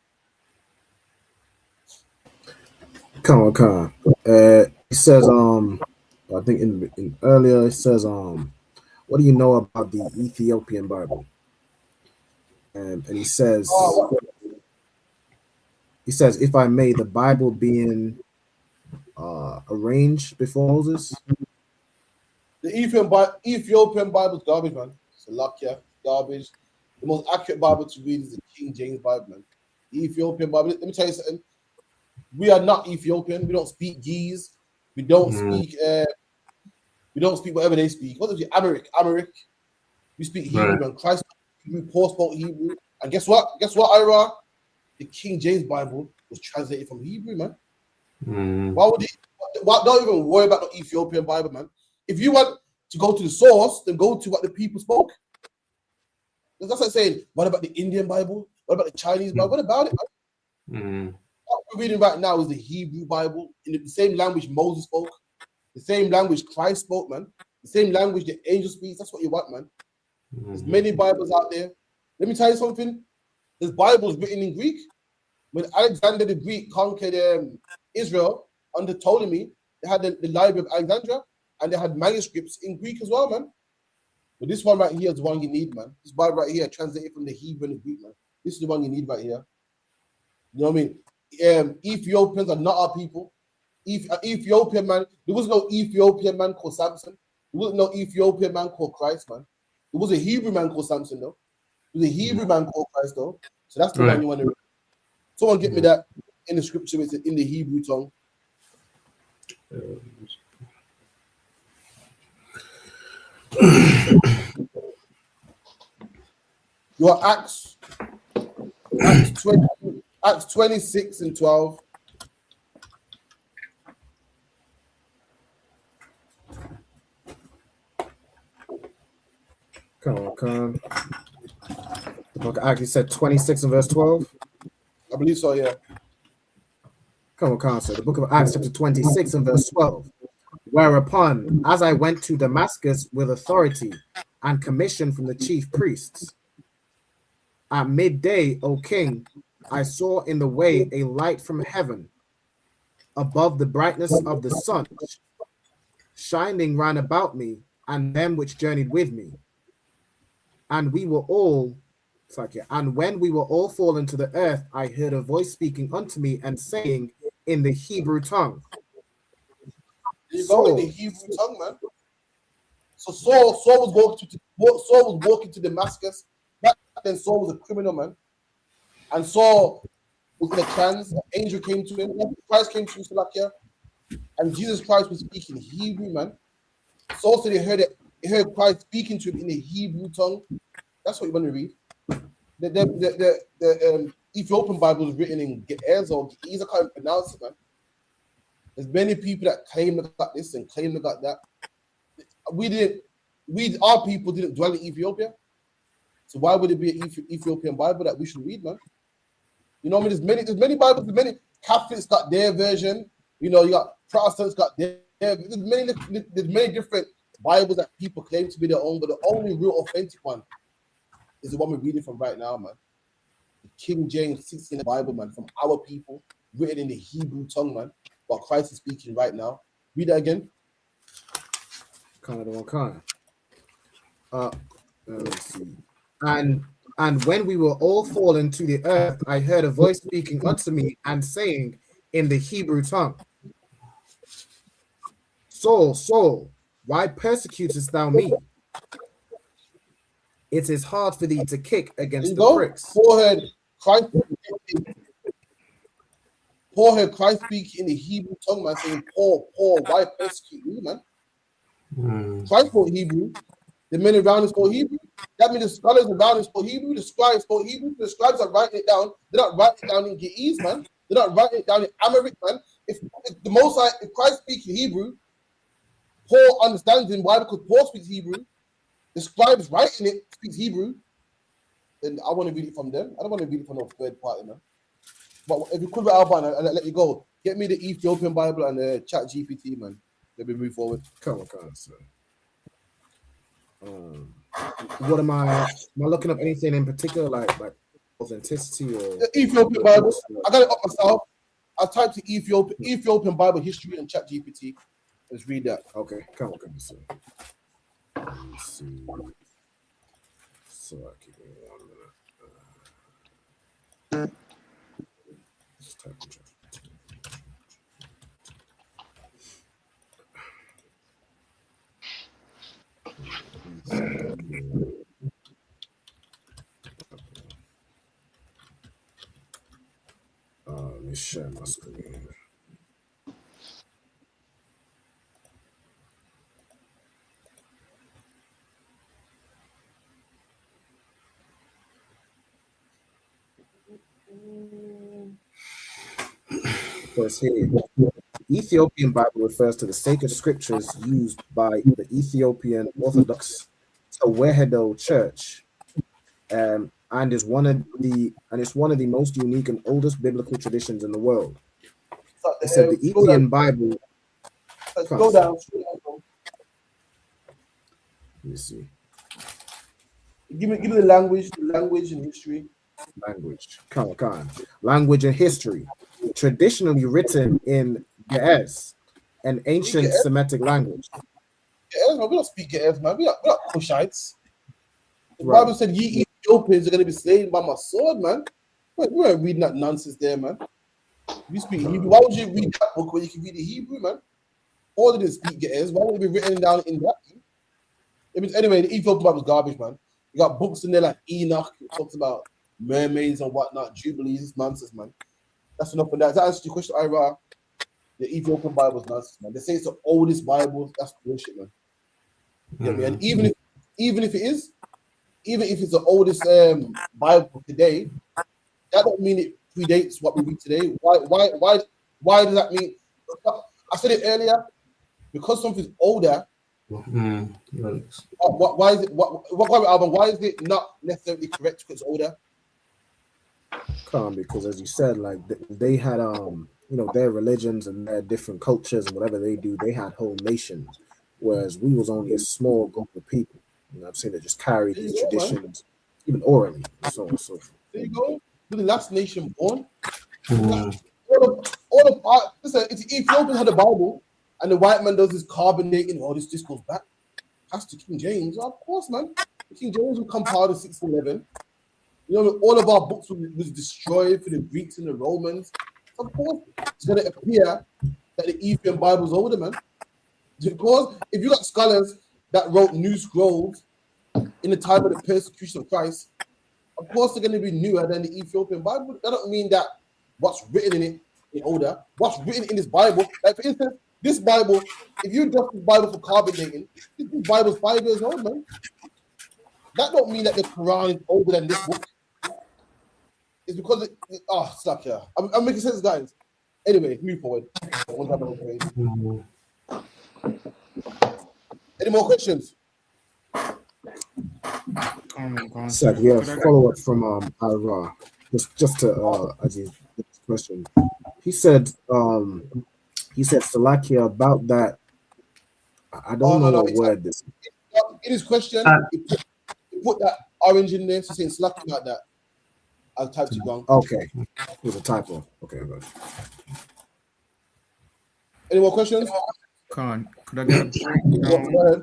Come on. It says, I think in earlier it says, what do you know about the Ethiopian Bible? And he says, if I may, the Bible being arranged before Moses. The Ethiopian Bible is garbage, man. Salakia, garbage. The most accurate Bible to read is the King James Bible, man. The Ethiopian Bible. Let me tell you something. We are not Ethiopian. We don't speak Geese. We don't speak. We don't speak whatever they speak. What is it? Amharic. We speak Hebrew, man. Christ spoke Hebrew, Paul spoke Hebrew. And guess what? Ira? The King James Bible was translated from Hebrew, man. Why would don't even worry about the Ethiopian Bible, man. If you want to go to the source, then go to what the people spoke. That's like saying, what about the Indian Bible? What about the Chinese Bible? What about it, man? What we're reading right now is the Hebrew Bible in the same language Moses spoke, the same language Christ spoke, man. The same language the angel speaks. That's what you want, man. There's many Bibles out there. Let me tell you something. There's Bibles written in Greek. When Alexander the Greek conquered Israel under Ptolemy, they had the Library of Alexandria, and they had manuscripts in Greek as well, man. But this one right here is the one you need, man. This Bible right here, translated from the Hebrew and the Greek, man. This is the one you need right here. You know what I mean? Ethiopians are not our people. Ethiopian man, there was no Ethiopian man called Samson. There wasn't no Ethiopian man called Christ, man. There was a Hebrew man called Samson, though. There was a Hebrew man called Christ, though. So that's the one you want to read. Someone get me that in the scripture, it's in the Hebrew tongue. Your Acts 26 and 12. Come on. The book of Acts, you said 26 and verse 12? I believe so, yeah. Come on, sir. The book of Acts, chapter 26 and verse 12. Whereupon, as I went to Damascus with authority and commission from the chief priests, at midday, O king, I saw in the way a light from heaven, above the brightness of the sun, shining round about me and them which journeyed with me. And we were all, and when we were all fallen to the earth, I heard a voice speaking unto me and saying in the Hebrew tongue. You go in the Hebrew tongue, man. So Saul was walking to Damascus. Back then, Saul was a criminal, man. And Saul was in a trance. An angel came to him. Christ came to him, Salakia. And Jesus Christ was speaking Hebrew, man. Saul said he heard Christ speaking to him in the Hebrew tongue. That's what you want to read. The Ethiopian Bible is written in Ge'ez or Ge'ez. I can't pronounce it, man. There's many people that claim they got this and claim they got that. Our people didn't dwell in Ethiopia. So why would it be an Ethiopian Bible that we should read, man? You know what I mean? There's many Bibles, many Catholics got their version. You know, you got Protestants got their. There's many different Bibles that people claim to be their own, but the only real authentic one is the one we're reading from right now, man. The King James 16 Bible, man, from our people, written in the Hebrew tongue, man. What Christ is speaking right now. Read that again. Let's see. And when we were all fallen to the earth, I heard a voice speaking unto me and saying in the Hebrew tongue, Saul, Saul, why persecutest thou me? It is hard for thee to kick against the pricks. Paul heard Christ speak in the Hebrew tongue, man, saying, Paul, why persecute me, man? Christ spoke Hebrew. The men around him spoke Hebrew. That means the scholars around him spoke Hebrew. The scribes spoke Hebrew. The scribes are writing it down. They're not writing it down in Ge'ez, man. They're not writing it down in Amharic, man. If Christ speaks in Hebrew, Paul understands him. Why? Because Paul speaks Hebrew. The scribes writing it speaks Hebrew. Then I want to read it from them. I don't want to read it from no third party, man. But if you could, Alban, I'll let you go. Get me the Ethiopian Bible and the Chat GPT, man. Let me move forward. Come on, sir. What am I looking up anything in particular, like authenticity or the Ethiopian Bible? I got it up myself. I typed the Ethiopian Bible history and Chat GPT. Let's read that. Okay, come on, sir. Let's see. So I keep it 1 minute. Let's type in chat. Let me share my screen. verse here. The Ethiopian Bible refers to the sacred scriptures used by the Ethiopian Orthodox Tewahedo Church, and it's one of the most unique and oldest biblical traditions in the world. It said the Ethiopian Bible. Slow down. Let me see. Give me the language and history. Language and history. Traditionally written in Ge'ez, an ancient Semitic language. Ge'ez, man, we don't speak Ge'ez, man. We are Cushites. The Right. Bible said, ye Ethiopians are going to be slain by my sword, man. We weren't reading that nonsense there, man. We speak Hebrew. Why would you read that book when you can read the Hebrew, man? All didn't speak Ge'ez. Why would it be written down in that? Anyway, the Ethiopian Bible was garbage, man. You got books in there like Enoch, it talks about mermaids and whatnot, jubilees, it's nonsense, man. That's enough for that. To answer your question, Ira, the Ethiopian Bible is nonsense, man. They say it's the oldest Bible. That's bullshit, man. You get me? And even if it's the oldest Bible today, that don't mean it predates what we read today. Why does that mean? I said it earlier. Because something's older. Why is it? Why is it not necessarily correct because it's older? Because as you said, like they had their religions and their different cultures and whatever they do, they had whole nations, whereas we was only a small group of people. You know what I'm saying? That just carried these traditions, even orally, and so on and so forth. There you go. We're the last nation born. Mm. Listen, it's Ethiopians had the Bible, and the white man does this carbonating. Oh, this goes back. Pastor King James, of course, man. King James will compile the 611. You know, all of our books was destroyed for the Greeks and the Romans. Of course, it's going to appear that the Ethiopian Bible is older, man. Because if you got scholars that wrote new scrolls in the time of the persecution of Christ, of course they're going to be newer than the Ethiopian Bible. That don't mean that what's written in it is older. What's written in this Bible, like for instance, this Bible, if you adjust the Bible for carbon dating, this Bible's 5 years old, man. That don't mean that the Quran is older than this book. It's because stop here. I'm making sense, guys. Anyway, move forward. Any more questions? So yeah, follow up from Ira. Just to Aziz, question. He said Salakia about that. I don't know what word this. In his question, he put that orange in there, so saying Salakia about that. I'll type it wrong. Okay, it was a typo. Okay, I got it. Any more questions? Could I get a breakdown?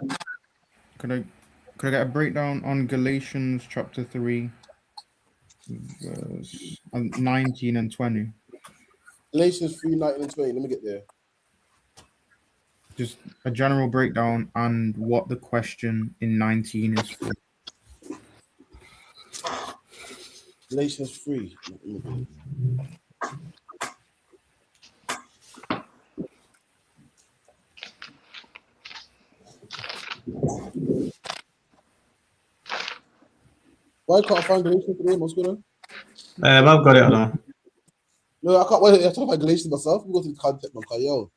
Could I get a breakdown on Galatians chapter 3, verse 19 and 20? Galatians 3, 19 and 20. Let me get there. Just a general breakdown and what the question in 19 is for. Galatians 3. Why can't I find Galatians today? What's going on? I've got it now. No, I can't. Wait, I talk about Galatians myself. We go to the context, man. Yo,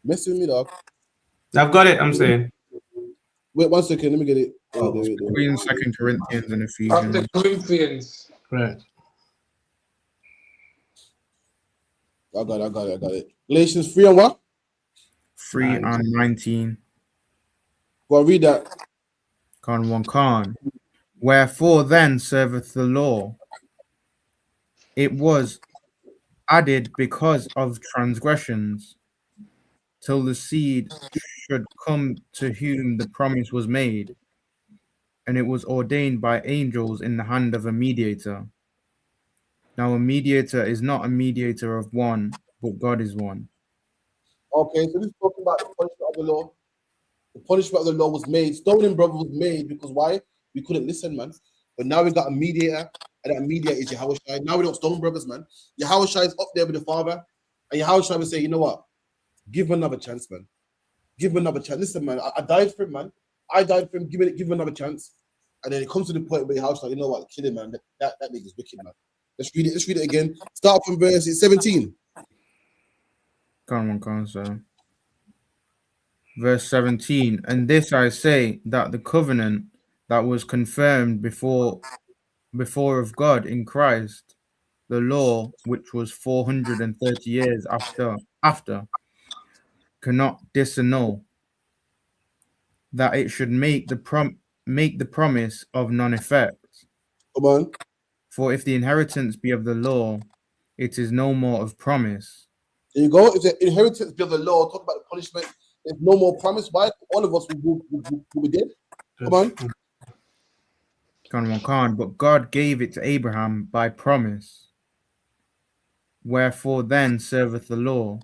messing with me, dog. I've got it. I'm saying. Wait 1 second. Let me get it. Between 2 Corinthians and After Ephesians. Corinthians. Right. I got it. Galatians 3 and what? 3 and 19. Go on, read that. Khan. Wherefore then serveth the law? It was added because of transgressions, till the seed should come to whom the promise was made, and it was ordained by angels in the hand of a mediator. Now a mediator is not a mediator of one, but God is one. Okay, so this is talking about the punishment of the law. The punishment of the law was made. Stoning brother was made because why? We couldn't listen, man. But now we got a mediator, and that mediator is Yahushua. Now we don't stone brothers, man. Yahushua is up there with the Father, and Yahushua will say, you know what? Give him another chance, man. Give him another chance. Listen, man, I died for him, man. I died for him. Give him another chance. And then it comes to the point where Yahushua, you know what? Kill him, man. That nigga's wicked, man. Let's read it again. Start from verse 17. Come on, sir. Verse 17, and this I say, that the covenant that was confirmed before of God in Christ, the law which was 430 years after cannot disannul, that it should make the promise of none effect. Come on. For if the inheritance be of the law, it is no more of promise. There you go. If the inheritance be of the law, talk about the punishment. There's no more promise. Why? All of us will be dead. Come on. But God gave it to Abraham by promise. Wherefore then serveth the law?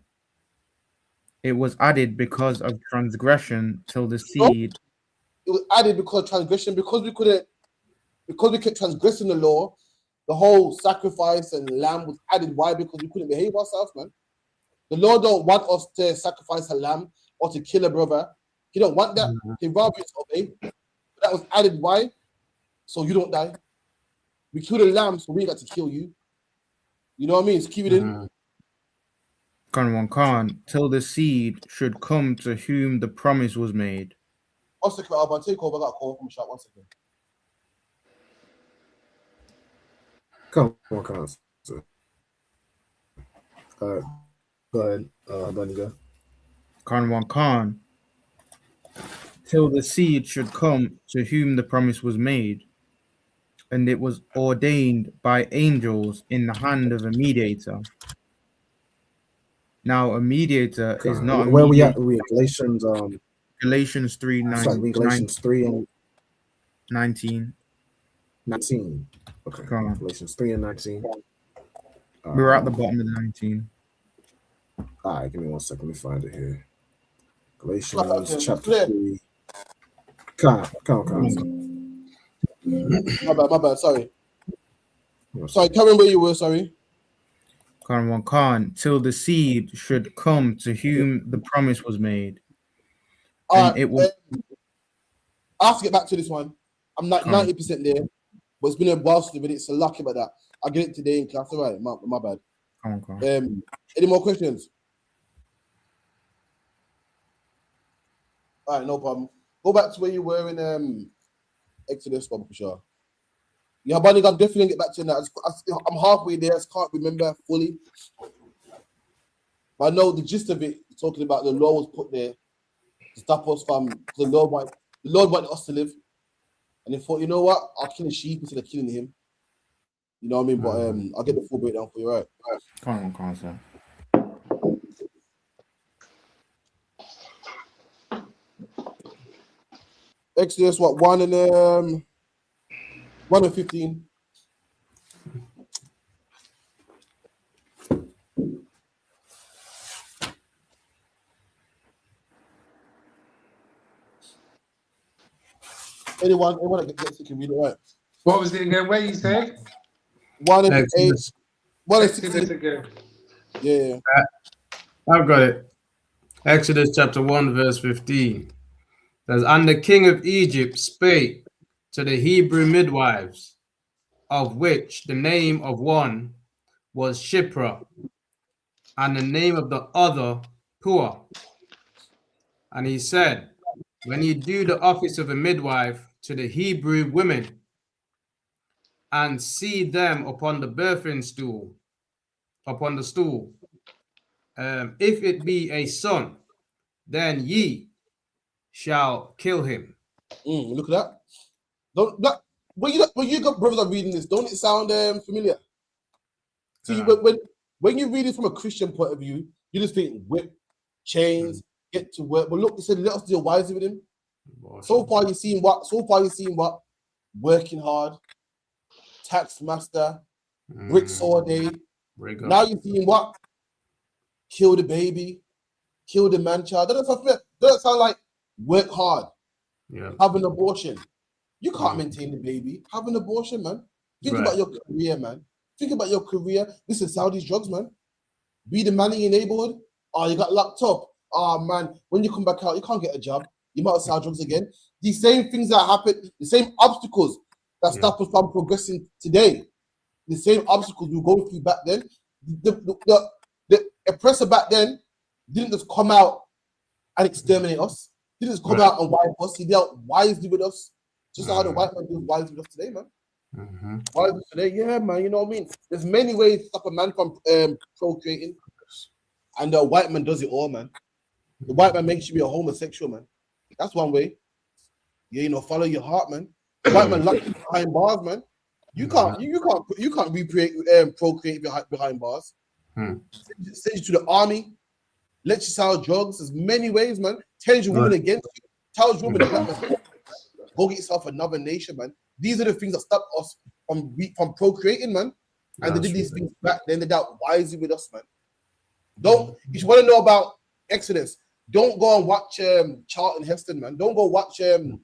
It was added because of transgression till the seed. It was added because of transgression, because we kept transgressing the law. The whole sacrifice and lamb was added. Why? Because we couldn't behave ourselves, man. The Lord don't want us to sacrifice a lamb or to kill a brother. He don't want that. He rather us obey. That was added. Why? So you don't die. We killed a lamb, so we ain't got to kill you. You know what I mean? Just keep it in. Till the seed should come to whom the promise was made. 1 second, I'll take over. I got a call from shop. 1 second. Come on, sir. Go ahead, Bunny. Till the seed should come to whom the promise was made, and it was ordained by angels in the hand of a mediator. Now a mediator is not where a mediator. we at? Galatians Galatians 3 9, Galatians 3 and 19. 19. Okay. Galatians 3 and 19. We're at the bottom of the 19. All right, give me 1 second. Let me find it here. Galatians chapter 3. Come on. My bad. Sorry, can't remember where you were. Sorry. Till the seed should come to whom the promise was made. It will. I have to get back to this one. I'm not 90% there, but it's been a while since it's so lucky about that. I'll get it today in class. All right, my bad. Any more questions? All right, no problem. Go back to where you were in Exodus, Bob, for sure. Yeah, buddy, I'm definitely gonna get back to that. I'm halfway there. I just can't remember fully. But I know the gist of it. Talking about the law was put there to stop us from the Lord wanted us to live, and they thought, you know what, I'll kill a sheep instead of killing him. You know what I mean? But I'll get the full breakdown for you. All right. Come on, sir. Exodus, 1 and 15. Anyone that gets it can read it, right? What was it again? Where you say? 1 and 8. 1 and Exodus 16. again. Yeah. I've got it. Exodus chapter 1, verse 15. Says, and the king of Egypt spake to the Hebrew midwives, of which the name of one was Shipra, and the name of the other Pua. And he said, when you do the office of a midwife to the Hebrew women, and see them upon the birthing stool, if it be a son, then ye shall kill him. Look at that. When you got brothers are reading this, don't it sound familiar? See, when you read it from a Christian point of view, you just think whip, chains, get to work. But look, it said, let us deal wisely with him. So far you've seen what? Working hard, tax master, bricks all day. Now you're seeing what? Kill the baby, kill the man child. That doesn't sound like work hard. Have an abortion. You can't maintain the baby. Have an abortion, man. Think about your career, man. Think about your career. This is Saudi's drugs, man. Be the man in your neighborhood. Oh, you got locked up. Oh, man. When you come back out, you can't get a job. You might sell drugs again. These same things that happen, the same obstacles that stop us from progressing today, the same obstacles we go through back then. The oppressor back then didn't just come out and exterminate us. He didn't just come out and wipe us. He dealt wisely with us. Just how the white man deals wisely with us today, man. Wisely today, yeah, man. You know what I mean? There's many ways to stop a man from procreating, and the white man does it all, man. The white man makes you be a homosexual, man. That's one way. Yeah, you know, follow your heart, man. The white man locks you behind bars, man. You can't procreate behind bars. Send you to the army. Let you sell drugs. There's many ways, man. Tells your woman against you. Tells your woman go get yourself another nation, man. These are the things that stop us from procreating, man. And they did these things back then. They dealt wisely with us, man. If you want to know about Exodus, don't go and watch Charlton Heston, man. Don't go watch the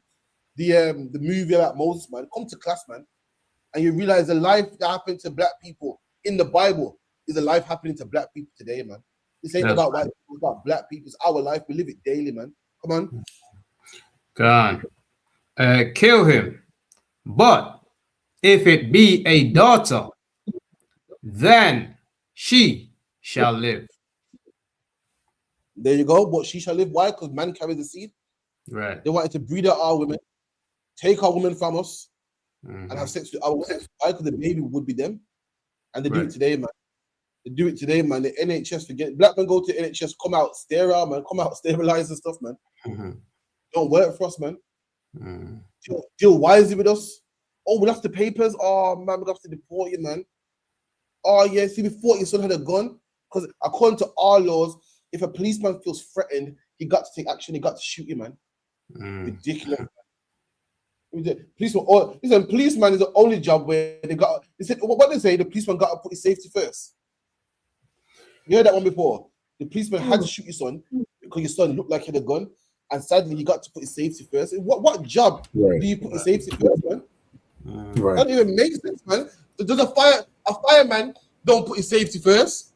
movie about Moses, man. Come to class, man. And you realize the life that happened to black people in the Bible is a life happening to black people today, man. This ain't about white people, it's about black people. It's our life. We live it daily, man. Come on. Gone. Kill him. But if it be a daughter, then she shall live. There you go. But she shall live. Why? Because man carries the seed. Right. They wanted to breed out our women, take our women from us, and have sex with our women. Why? Because the baby would be them. And they do it today, man. They do it today, man. The NHS, forget black men go to NHS, come out sterile, man. Come out sterilized and stuff, man. Don't work for us, man. Deal wisely with us. Oh, we lost the papers. Oh, man, we have to deport you, man. Oh, yeah. See, before your son had a gun, because according to our laws, if a policeman feels threatened, he got to take action. He got to shoot you, man. Ridiculous. Policeman is the only job where they said what they say, the policeman got to put his safety first. You heard that one before. The policeman had to shoot your son because your son looked like he had a gun, and sadly he got to put his safety first. What job do you put your safety first, man? That doesn't even make sense, man. Does a fireman don't put his safety first?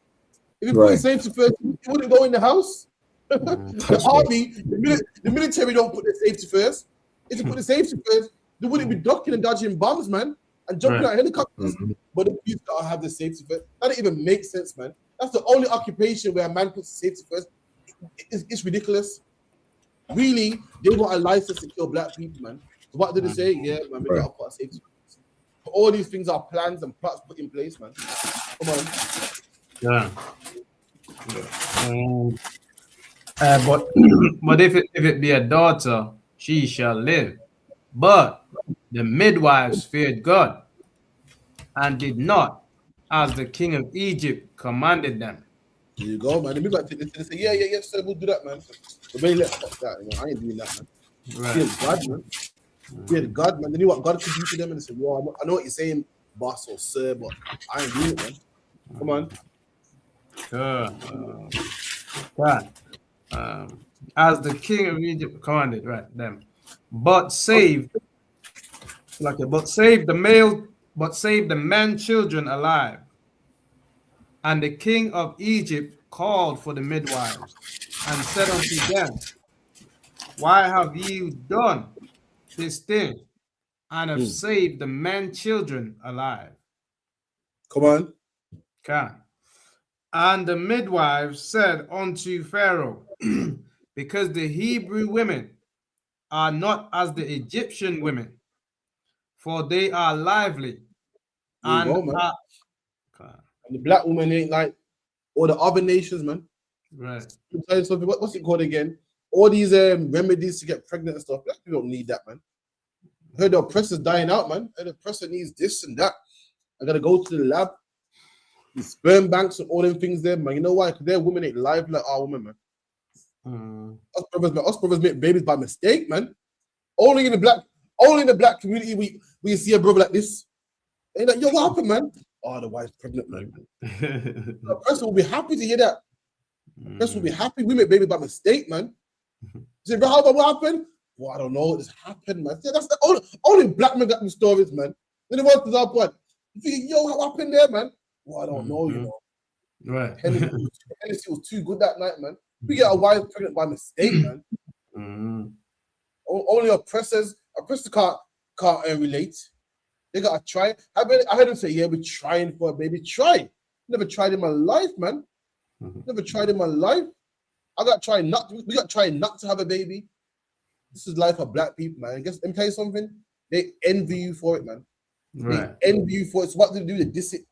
If he put his safety first, he wouldn't go in the house. The army, the military don't put their safety first. If they put the safety first, they wouldn't be ducking and dodging bombs, man, and jumping out of helicopters. But the police gotta have the safety first. That doesn't even make sense, man. That's the only occupation where a man puts safety first. It's ridiculous. Really, they want a license to kill black people, man. So what did they say? Yeah, man, we gotta put a safety first. All these things are plans and plots put in place, man. Come on. But if it be a daughter, she shall live. But the midwives feared God and did not as the king of Egypt commanded them. There you go, man. The midwives say, yeah, sir, we'll do that, man. But really, let's stop that. You know, I ain't doing that, man. Fear God, man. Fear God, man. They knew what God could do to them, and they said, well, I know what you're saying, boss or sir, but I ain't doing it, man. Come on. As the king of Egypt commanded, them. But save the men children alive. And the king of Egypt called for the midwives and said unto them, why have you done this thing and have saved the men children alive? Come on. And the midwives said unto Pharaoh, because the Hebrew women are not as the Egyptian women, for they are lively. And the black woman ain't like all the other nations, man. Right. I'll tell you something. What's it called again? All these remedies to get pregnant and stuff. Black people don't need that, man. I heard the oppressor's dying out, man. The oppressor needs this and that. I gotta go to the lab. The sperm banks and all them things there, man. You know why? Because their women ain't live like our women, man. Us brothers make babies by mistake, man. Only in the black community we see a brother like this. Ain't like, yo, what happened, man? Oh, the wife's pregnant, man. The person will be happy to hear that. The person will be happy. We make babies by mistake, man. You say, bro, what happened? Well, I don't know. It just happened, man. See, that's the only black man got them stories, man. Then the ones that are you think, yo, what happened there, man? Well, I don't know, you know. Right. Hennessy was too good that night, man. We get our wives pregnant by mistake, man. Only oppressors can't relate. They gotta try. I heard them say, yeah, we're trying for a baby. Try. Never tried in my life, man. Never tried in my life. We got to try not to have a baby. This is life of black people, man. Let me tell you something. They envy you for it, man. Right. They envy you for it. So what they do, they diss it.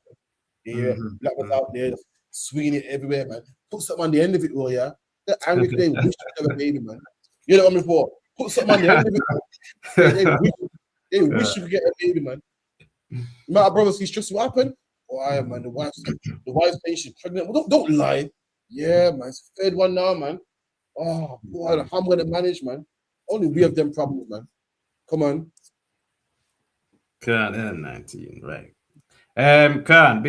Yeah, Mhm. black ones out there swinging it everywhere, man. Put something on the end of it, oh yeah. They're angry if they wish to have a baby, man. You know what I mean? For put something on the end of it, man. They wish you could get a baby, man. My brother sees stress. What happened? Why, man? The wife's saying she's pregnant. Well, don't lie. Yeah, man. It's the third one now, man. Oh boy, how am I gonna manage, man? Only we have them problems, man. Come on. Khan 19, right? Khan,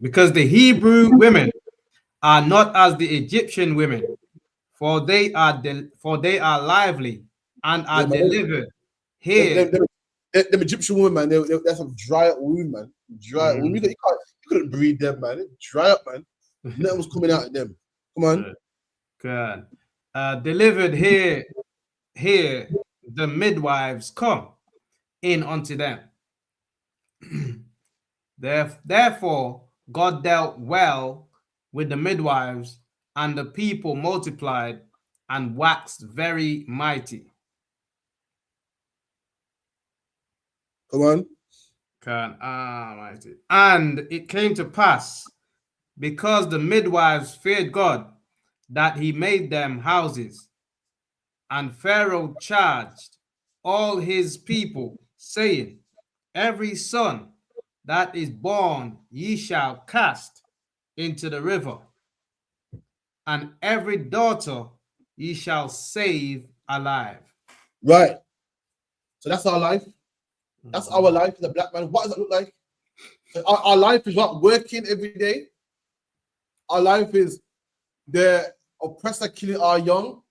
because the Hebrew women are not as the Egyptian women, for they are lively and are delivered here. Them Egyptian women, man, that's a dry up wound, man. Dry up wound. You couldn't breed them, man. Dry up, man. Nothing was coming out of them. Come on. Good. Delivered here the midwives come in unto them. Therefore, God dealt well with the midwives, and the people multiplied and waxed very mighty. Come on. Mighty. And it came to pass, because the midwives feared God, that he made them houses. And Pharaoh charged all his people, saying, every son that is born ye shall cast into the river, and every daughter ye shall save alive. Right. So that's our life. That's our life as a black man. What does that look like? Our life is not working every day. Our life is the oppressor killing our young.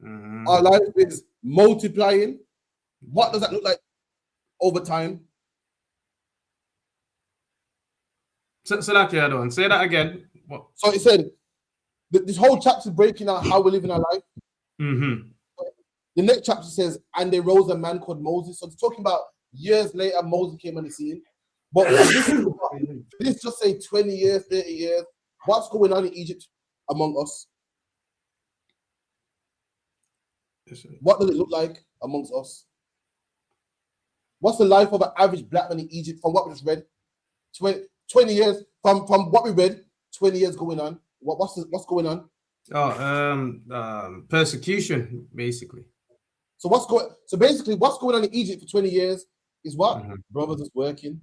Our life is multiplying. What does that look like over time? So like you don't say that again. What? So it said this whole chapter is breaking out how we live in our life. The next chapter says, and there rose a man called Moses. So it's talking about years later, Moses came on the scene. But this just say 20 years, 30 years. What's going on in Egypt among us? What does it look like amongst us? What's the life of an average black man in Egypt from what we just read? 20 years from what we read, 20 years going on. What's going on? Persecution, basically. So basically what's going on in Egypt for 20 years is what? Brothers is working.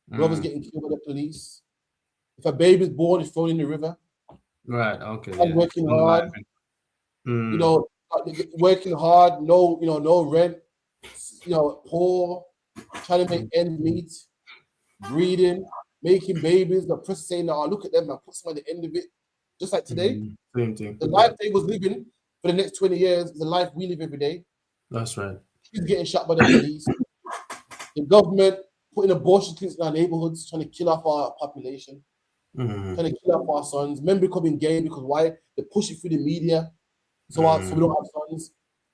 Brothers getting killed by the police. If a baby's born, it's thrown in the river. Right, okay. I'm working hard. You know, working hard, no rent, poor, trying to make ends meet, breeding, making babies. The press saying, "Oh, look at them, man, put some at the end of it." Just like today, same thing. The life they was living for the next 20 years is the life we live every day. That's right. Kids getting shot by the police. The government putting abortion clinics in our neighborhoods, trying to kill off our population, trying to kill off our sons. Men becoming gay because why? They push it through the media. So we don't have sons.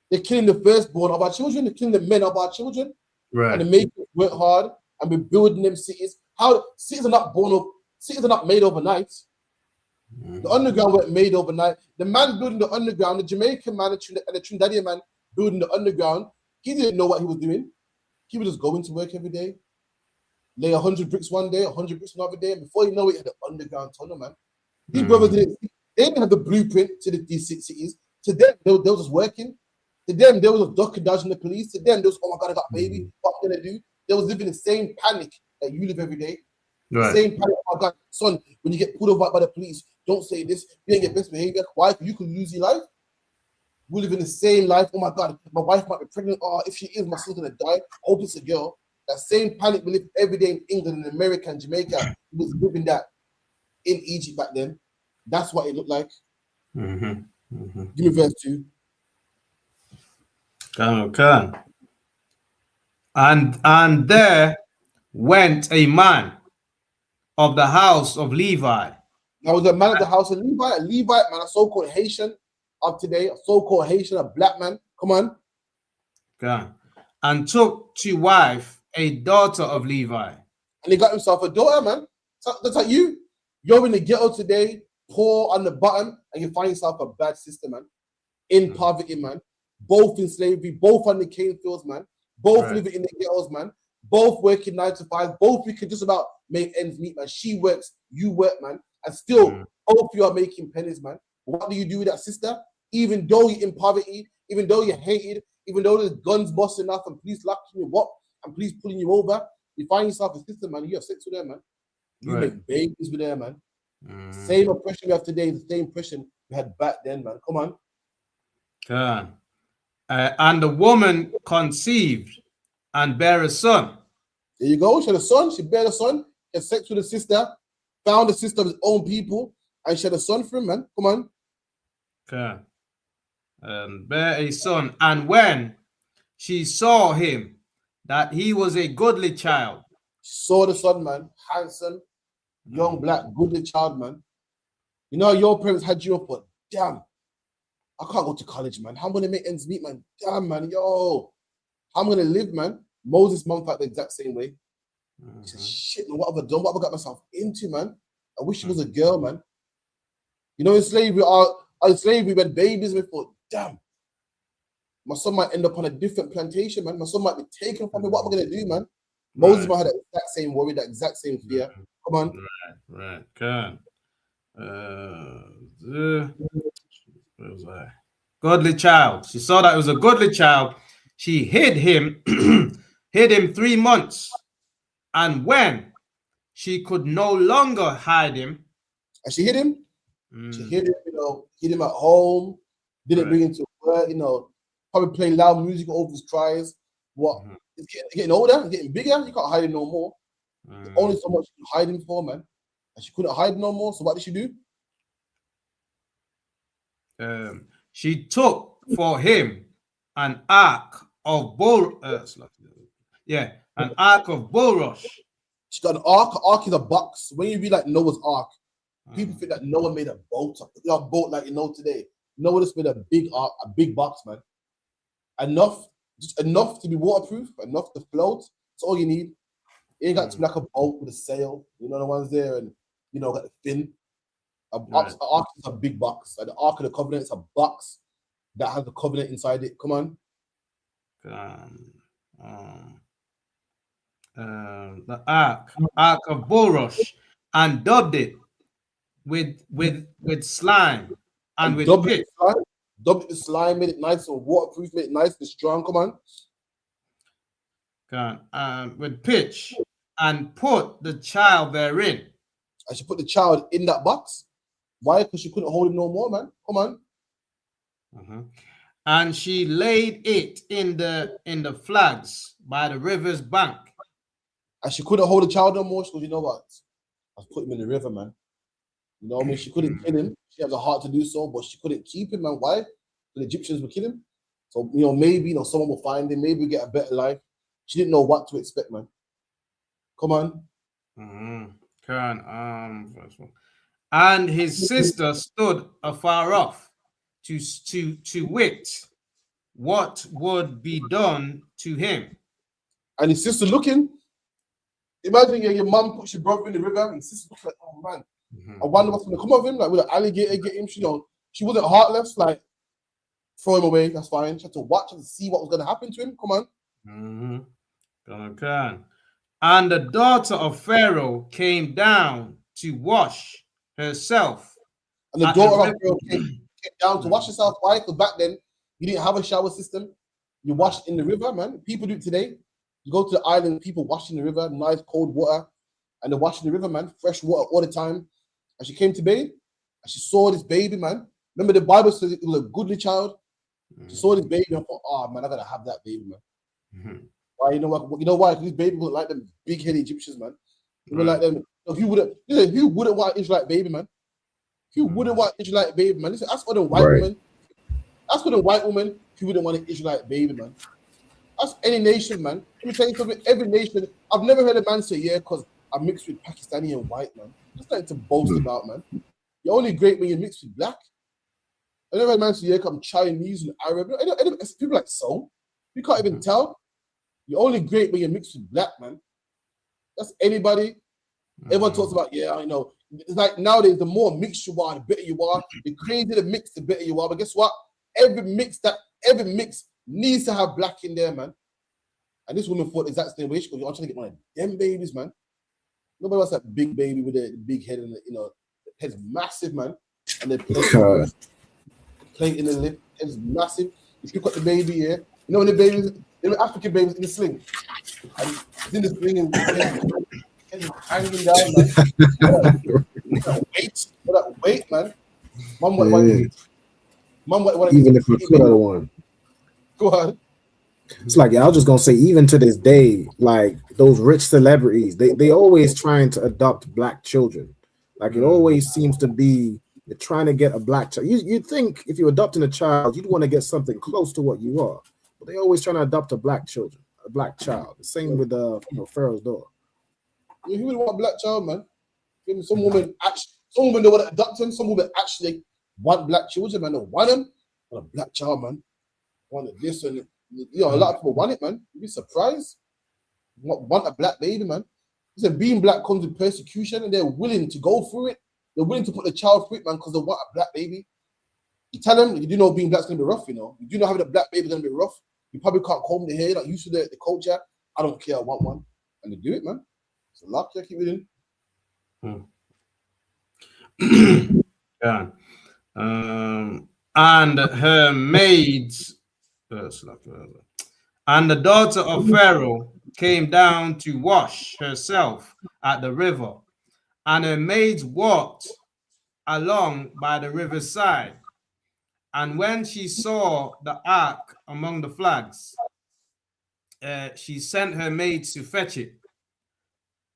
They're killing the firstborn of our children. They're killing the men of our children. Right. And they make us work hard. And we're building them cities. How cities are not born up. Cities are not made overnight. The underground weren't made overnight. The man building the underground, the Jamaican man and the Trinidadian man building the underground, he didn't know what he was doing. He was just going to work every day, lay 100 bricks one day, 100 bricks another day, and before you know it, he had the underground tunnel, man. These brothers didn't have the blueprint to these cities. To them, they were just working. To them, they were just ducking, dodging the police. To them, they was, oh my God, I got a baby. What am I gonna do? They was living in the same panic that you live every day. Right. Same panic. Oh my God, son, when you get pulled over by the police, don't say this. You ain't get best behavior. Why? You could lose your life. We live in the same life. Oh my God, my wife might be pregnant. Oh, if she is, my son's gonna die. Hope it's a girl. That same panic we live every day in England, in America, and Jamaica. We was living that in Egypt back then. That's what it looked like. Give me verse 2. Come. And there went a man of the house of Levi. Now was a man of the house of Levi, a Levite man, a so-called Haitian of today, a so-called Haitian, a black man. Come on. Come. And took to wife a daughter of Levi. And he got himself a daughter, man. So that's like you. You're in the ghetto today, poor on the bottom, and you find yourself a bad sister, man. In poverty, man. Both in slavery, both on the cane fields, man. Both living in the ghettos, man. Both working 9 to 5. Both we can just about make ends meet, man. She works, you work, man. And still, both you are making pennies, man. What do you do with that sister? Even though you're in poverty, even though you're hated, even though there's guns busting off and police locking you up and police pulling you over, you find yourself a sister, man. You have sex with her, man. You make babies with her, man. Same oppression we have today, the same oppression we had back then, man. Come on. And the woman conceived and bare a son. There you go. She had a son. She bare a son. She had sex with a sister. Found a sister of his own people. And she had a son for him, man. Come on. And bare a son. And when she saw him, that he was a goodly child. She saw the son, man. Handsome, young, black, goodly child, man. You know, your parents had you up, but damn, I can't go to college, man. How am I going to make ends meet, man? Damn, man. Yo, how am I going to live, man? Moses' mom felt the exact same way. He said, shit, man, what have I done? What have I got myself into, man? I wish she was a girl, man. You know, in slavery, we had babies before. Damn. My son might end up on a different plantation, man. My son might be taken from me. What am I going to do, man? Moses might have that exact same worry, that exact same fear. Come on. Right. Where was I? Godly child. She saw that it was a godly child. She hid him, hid him 3 months. And when she could no longer hide him. And she hid him? She hid him, you know, hid him at home, didn't bring him to work, you know, probably playing loud music over his cries. What? It's getting older, getting bigger. You can't hide him no more. There's only so much you can hide him for, man. And she couldn't hide no more. So what did she do? She took for him an ark of bulrush. She got an ark. An ark is a box. When you read like Noah's Ark, people think that Noah made a boat, like you know today. Noah just made a big ark, a big box, man. Just enough to be waterproof, enough to float. That's all you need. You ain't got to be like a boat with a sail. You know the ones there, and you know got the fin. An ark is a big box. Like the Ark of the Covenant is a box that has the covenant inside it. Come on. The ark of bulrush, and dubbed it with slime and with pitch. Dubbed it with slime, made it nice and waterproof, made it nice and strong. Come on. With pitch, and put the child therein. And she put the child in that box. Why? Because she couldn't hold him no more, man. Come on. And she laid it in the flags by the river's bank. And she couldn't hold the child no more. She goes, you know what? I've put him in the river, man. You know what I mean? She couldn't kill him. She has a heart to do so, but she couldn't keep him, man. Why? The Egyptians would kill him. So, you know, maybe, you know, someone will find him. Maybe we get a better life. She didn't know what to expect, man. Come on. And his sister stood afar off to wit what would be done to him. And his sister looking. Imagine your mom puts your brother in the river, and his sister looks like, oh man, I wonder what's gonna come of him. Like, will an alligator get him? She wasn't heartless, like throw him away, that's fine. She had to watch and see what was gonna happen to him. Come on. And the daughter of Pharaoh came down to wash herself. And the daughter of Pharaoh came down to wash herself. Why? Because back then you didn't have a shower system. You washed in the river, man. People do it today. You go to the island, people wash in the river, nice cold water, and they wash in the river, man. Fresh water all the time. And she came to bathe, and she saw this baby, man. Remember the Bible says it was a goodly child. She saw this baby and thought, oh man, I gotta have that baby, man. Why? You know what? You know why? Because this baby was like them big-headed Egyptians, man. They were like them. Who wouldn't want an Israelite baby, man? Who wouldn't want an Israelite baby, man? Listen, ask for the white woman. Ask for the white woman who wouldn't want an Israelite baby, man. Ask any nation, man. Let me tell you something. Every nation. I've never heard a man say, yeah, because I'm mixed with Pakistani and white, man. That's nothing to boast about, man. You're only great when you're mixed with black. I never heard a man say, yeah, I'm Chinese and Arab. People like, so? You can't even tell. You're only great when you're mixed with black, man. That's anybody. Everyone talks about, yeah, you know, it's like nowadays, the more mixed you are, the better you are. The crazier the mix, the better you are. But guess what? Every mix needs to have black in there, man. And this woman thought the exact same way. She goes, I'm trying to get one of them babies, man. Nobody wants that big baby with a big head and the head's massive, man. And the plate in the lip, head's massive. You pick up the baby here. You know when the babies, African babies in the sling. And it's in the sling and it's hanging down, man. That weight, man. Mum, what even if I could have one. Go on. It's like, I was just gonna say, even to this day, like those rich celebrities, they always trying to adopt black children. Like it always seems to be they're trying to get a black child. You'd think if you're adopting a child, you'd want to get something close to what you are, but they always trying to adopt a black child. The same with Pharaoh's daughter. Yeah, who would want a black child, man? Some women they want to adopt them. Some women actually want black children, man. They want them. Want a black child, man. Want this and a lot of people want it, man. You'd be surprised. Want a black baby, man. Listen, being black comes with persecution, and they're willing to go through it. They're willing to put the child through it, man, because they want a black baby. You tell them, you do know being black's gonna be rough, you know. You do know having a black baby is gonna be rough. You probably can't comb the hair, you're not used to the culture. I don't care, I want one. And they do it, man. It's a lot, keep it in. Yeah. And her maids, and the daughter of Pharaoh came down to wash herself at the river, and her maids walked along by the river's side. And when she saw the ark among the flags, she sent her maids to fetch it.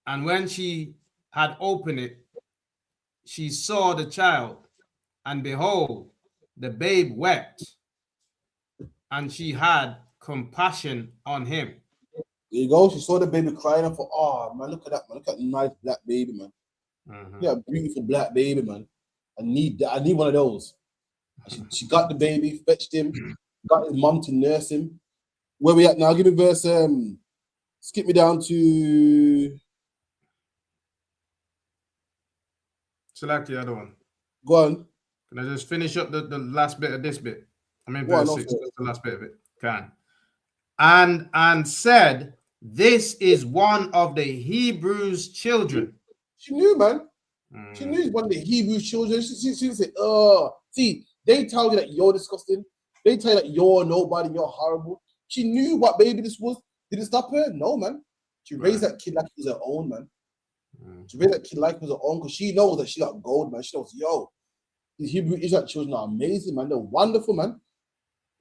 And when she had opened it, she saw the child, and behold, the babe wept, and she had compassion on him. There you go. She saw the baby crying and thought, oh, man, look at that, man. Look at the nice black baby, man. Yeah, beautiful black baby, man. I need that. I need one of those. She got the baby, fetched him, got his mom to nurse him. Where we at now? Give me verse. Skip me down to. Select the other one. Go on. Can I just finish up the last bit of this bit? I mean, verse 6, the last bit of it. Can. And said, this is one of the Hebrews' children. She knew, man. She knew one of the Hebrew children. She didn't say, see, they tell you that you're disgusting. They tell you that you're nobody, you're horrible. She knew what baby this was. Did it stop her? No, man. She raised that kid like it was her own, man. She raised that kid like it was her own because she knows that she got gold, man. She knows, yo, these Hebrew Israelite children are amazing, man. They're wonderful, man.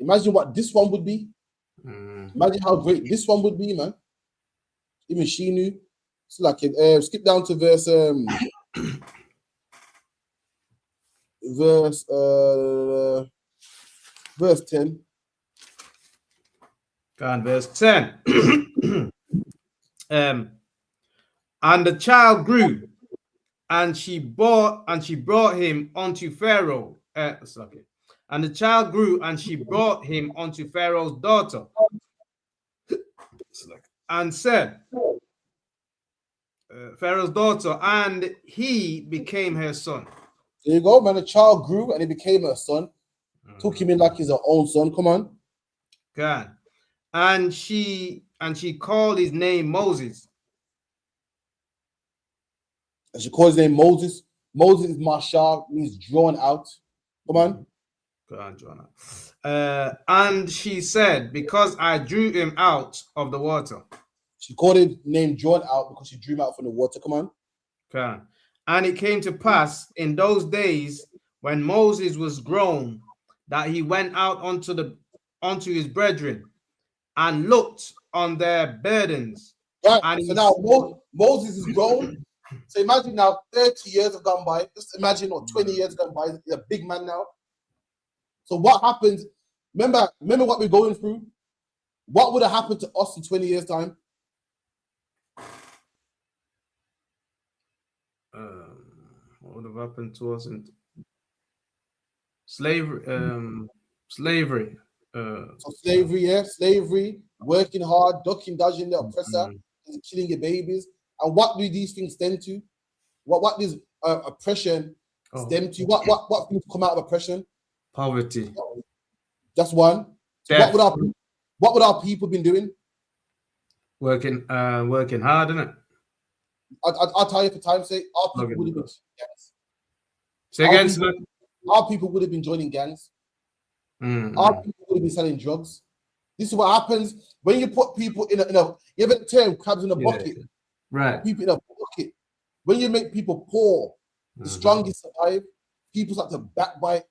Imagine what this one would be. Imagine how great this one would be, man. Even she knew. It's like skip down to verse verse 10. Go on, verse 10. And the child grew, and she brought him unto Pharaoh. And the child grew, and she brought him unto Pharaoh's daughter, and said, Pharaoh's daughter, and he became her son. There you go, man. The child grew, and he became her son. Took him in like he's her own son. Come on. God. And she called his name Moses. And she called his name Moses. Moses is Mashal, means drawn out. Come on. Go on, drawn out. And she said, because I drew him out of the water. She called his name drawn out because she drew him out from the water. Come on. Okay. And it came to pass in those days when Moses was grown that he went out unto his brethren and looked on their burdens. Right. And so now Moses is grown. So imagine now 30 years have gone by. Just imagine 20 years have gone by. He's a big man now. So what happens? Remember what we're going through? What would have happened to us in 20 years' time? What would have happened to us in slavery? Slavery. So slavery, working hard, ducking, dodging the oppressor, killing your babies. And what do these things tend to? What does oppression stem to? What things come out of oppression? Poverty. That's one. So Death. what would our people been doing? Working hard, isn't it? I'll tell you for time's sake, our people would have been gangs. Say again, our people would have been joining gangs. Mm-hmm. Our people would have been selling drugs. This is what happens when you put people in a you ever turn crabs in a bucket? Right. People in a bucket. When you make people poor, the strongest survive. People start to backbite.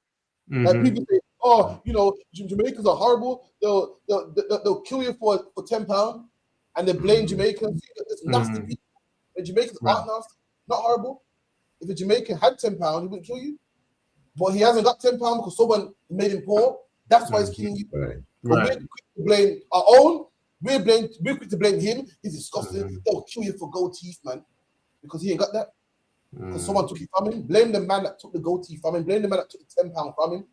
Like people say, oh, you know, Jamaicans are horrible. They'll kill you for £10 and they blame Jamaicans. It's nasty people. And Jamaicans aren't nasty, not horrible. If a Jamaican had £10, he wouldn't kill you. But he hasn't got £10 because someone made him poor. That's why he's killing you. Right. We're quick to blame our own. We're quick to blame him. He's disgusting. They'll kill you for gold teeth, man. Because he ain't got that. Because someone took it from him. Blame the man that took the gold teeth from him. Blame the man that took the £10 from him.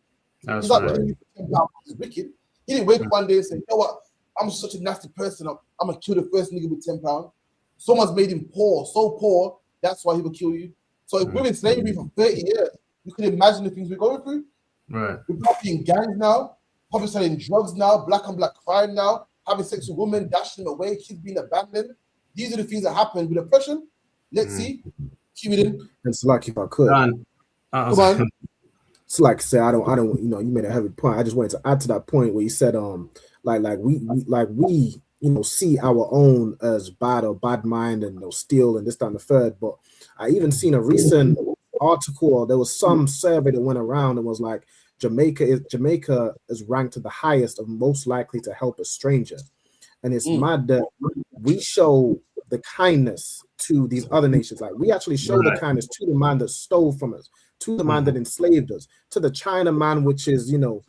That's He's not killing you for £10. He's wicked. He didn't wake up one day and say, you know what? I'm such a nasty person. I'm going to kill the first nigga with £10. Someone's made him poor, so poor, that's why he will kill you. So if we're in slavery for 30 years, you can imagine the things we're going through. Right. We're probably in gangs now, probably selling drugs now, black on black crime now, having sex with women, dashing them away, kids being abandoned. These are the things that happen with oppression. Let's see. Keep it in. It's like if I could. Come on. It's like say I don't you know, you made a heavy point. I just wanted to add to that point where you said like we you know see our own as bad or bad mind and steal and this, that, and the third. But I even seen a recent article. There was some survey that went around and was like Jamaica is ranked the highest of most likely to help a stranger, and it's mad that we show the kindness to these other nations. Like we actually show the kindness to the man that stole from us, to the man that enslaved us, to the China man, which is, you know,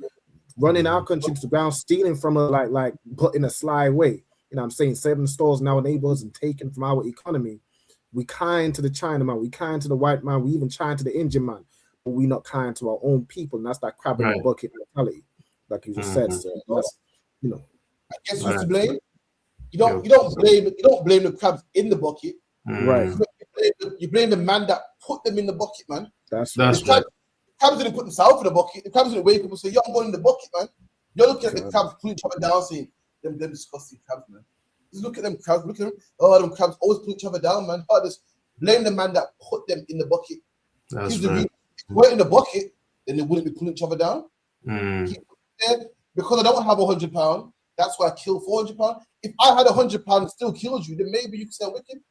running our country to the ground, stealing from us, like but in a sly way. You know what I'm saying? 7 stores in our neighborhoods and taking from our economy. We kind to the China man, we kind to the white man, we even kind to the Indian man, but we not kind to our own people. And that's that crab in the bucket mentality, like you just said. So that's, you know. I guess who's to blame? You don't blame the crabs in the bucket. Right. You blame the man that put them in the bucket, man. That's right. The crabs didn't put themselves in the bucket. The crabs didn't wake up and say, "Yo, I'm going in the bucket, man." You're looking at the crabs pulling each other down, saying, "Them disgusting crabs, man." Just look at them crabs. Look at them. Oh, them crabs always pull each other down, man. Oh, just blame the man that put them in the bucket. That's right. If they weren't in the bucket, then they wouldn't be pulling each other down. Because I don't have £100, that's why I kill £400. If I had £100 and still killed you, then maybe you could say I'm wicked.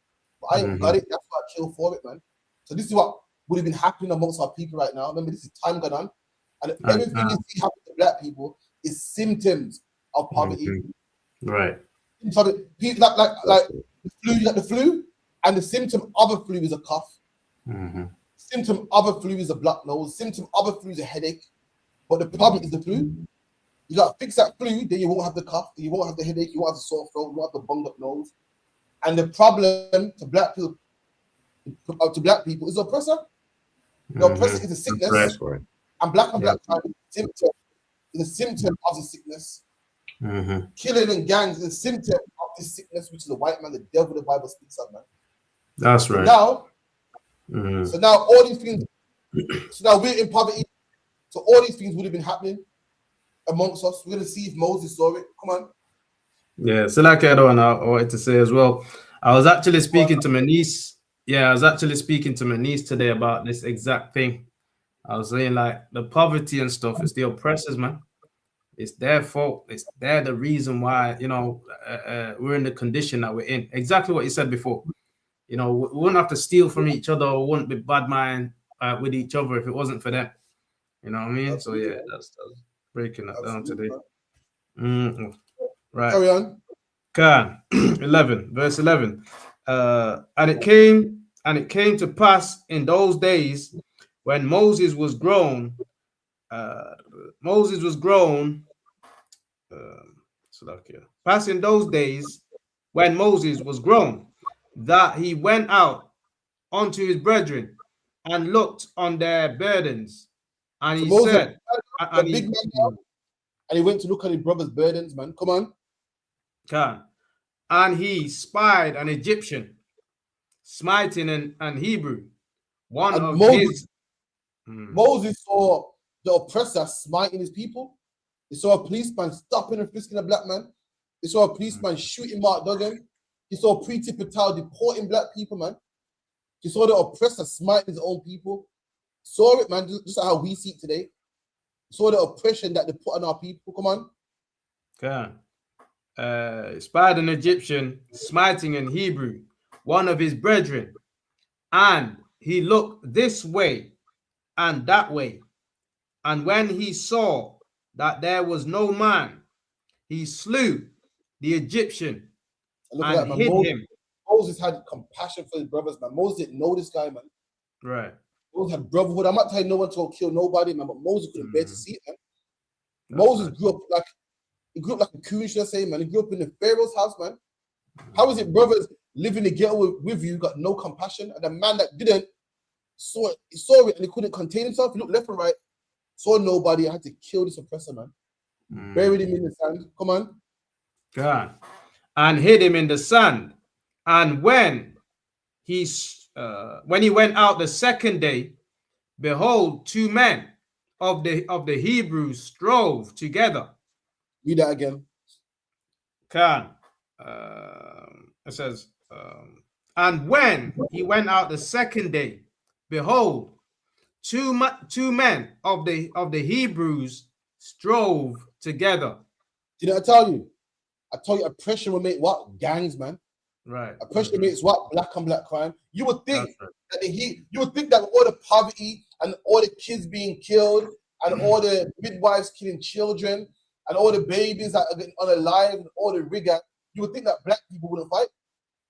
But I ain't got it. That's why I kill for it, man. So this is what would have been happening amongst our people right now. Remember, this is time gone on, and everything you see happen to black people is symptoms of poverty. Right. So like the flu, you got the flu, and the symptom of a flu is a cough. Symptom of a flu is a blocked nose. Symptom of a flu is a headache. But the problem is the flu. You got to fix that flu, then you won't have the cough, you won't have the headache, you won't have the sore throat, you won't have the bunged up nose. And the problem to black people is oppressor. The oppressor is a sickness, and black crime is a symptom of the sickness. Killing and gangs is a symptom of this sickness, which is the white man, the devil the Bible speaks of, man. That's right. So now all these things, so now we're in poverty. So all these things would have been happening amongst us. We're gonna see if Moses saw it. Come on. Yeah, so like I wanted to say as well. I was actually speaking to my niece. Yeah, I was actually speaking to my niece today about this exact thing. I was saying like the poverty and stuff is the oppressors, man. It's their fault. They're the reason why, you know, we're in the condition that we're in. Exactly what you said before. You know, we wouldn't have to steal from each other or wouldn't be bad mind with each other if it wasn't for them. You know what I mean? So yeah, that's breaking that down today. Right. Carry on. Can 11, verse 11. And it came to pass in those days when Moses was grown. Pass in those days when Moses was grown, that he went out unto his brethren and looked on their burdens, and he said, and he went to look at his brother's burdens, man. Come on. And he spied an Egyptian smiting an Hebrew, one And of Moses, his. Moses saw the oppressor smiting his people. He saw a policeman stopping and frisking a black man. He saw a policeman shooting Mark Duggan. He saw Preeti Patel deporting black people, man. He saw the oppressor smiting his own people. Saw it, man, just like how we see it today. Saw the oppression that they put on our people. Come on. Okay. Spied an Egyptian, smiting an Hebrew, one of his brethren, and he looked this way and that way. And when he saw that there was no man, he slew the Egyptian and hid him. Moses had compassion for his brothers, man. Moses didn't know this guy, man. Right. Moses had brotherhood. I'm not telling no one to kill nobody, man, but Moses couldn't bear to see it, man. Moses grew up like a coon, should I say, man. He grew up in the Pharaoh's house, man. How is it brothers living together with you, got no compassion? And the man that didn't saw it and he couldn't contain himself. He looked left and right, saw nobody. I had to kill this oppressor, man. Buried him in the sand. Come on. God. And hid him in the sand. And when he went out the second day, behold, two men of the Hebrews strove together. Read that again. It says, and when he went out the second day, behold, two men of the Hebrews strove together. Did I tell you? I told you oppression will make what? Gangs, man. Right. Oppression makes what? Black on black crime. You would think that you would think that all the poverty and all the kids being killed and all the midwives killing children and all the babies that are getting unalive and all the rigor, you would think that black people wouldn't fight.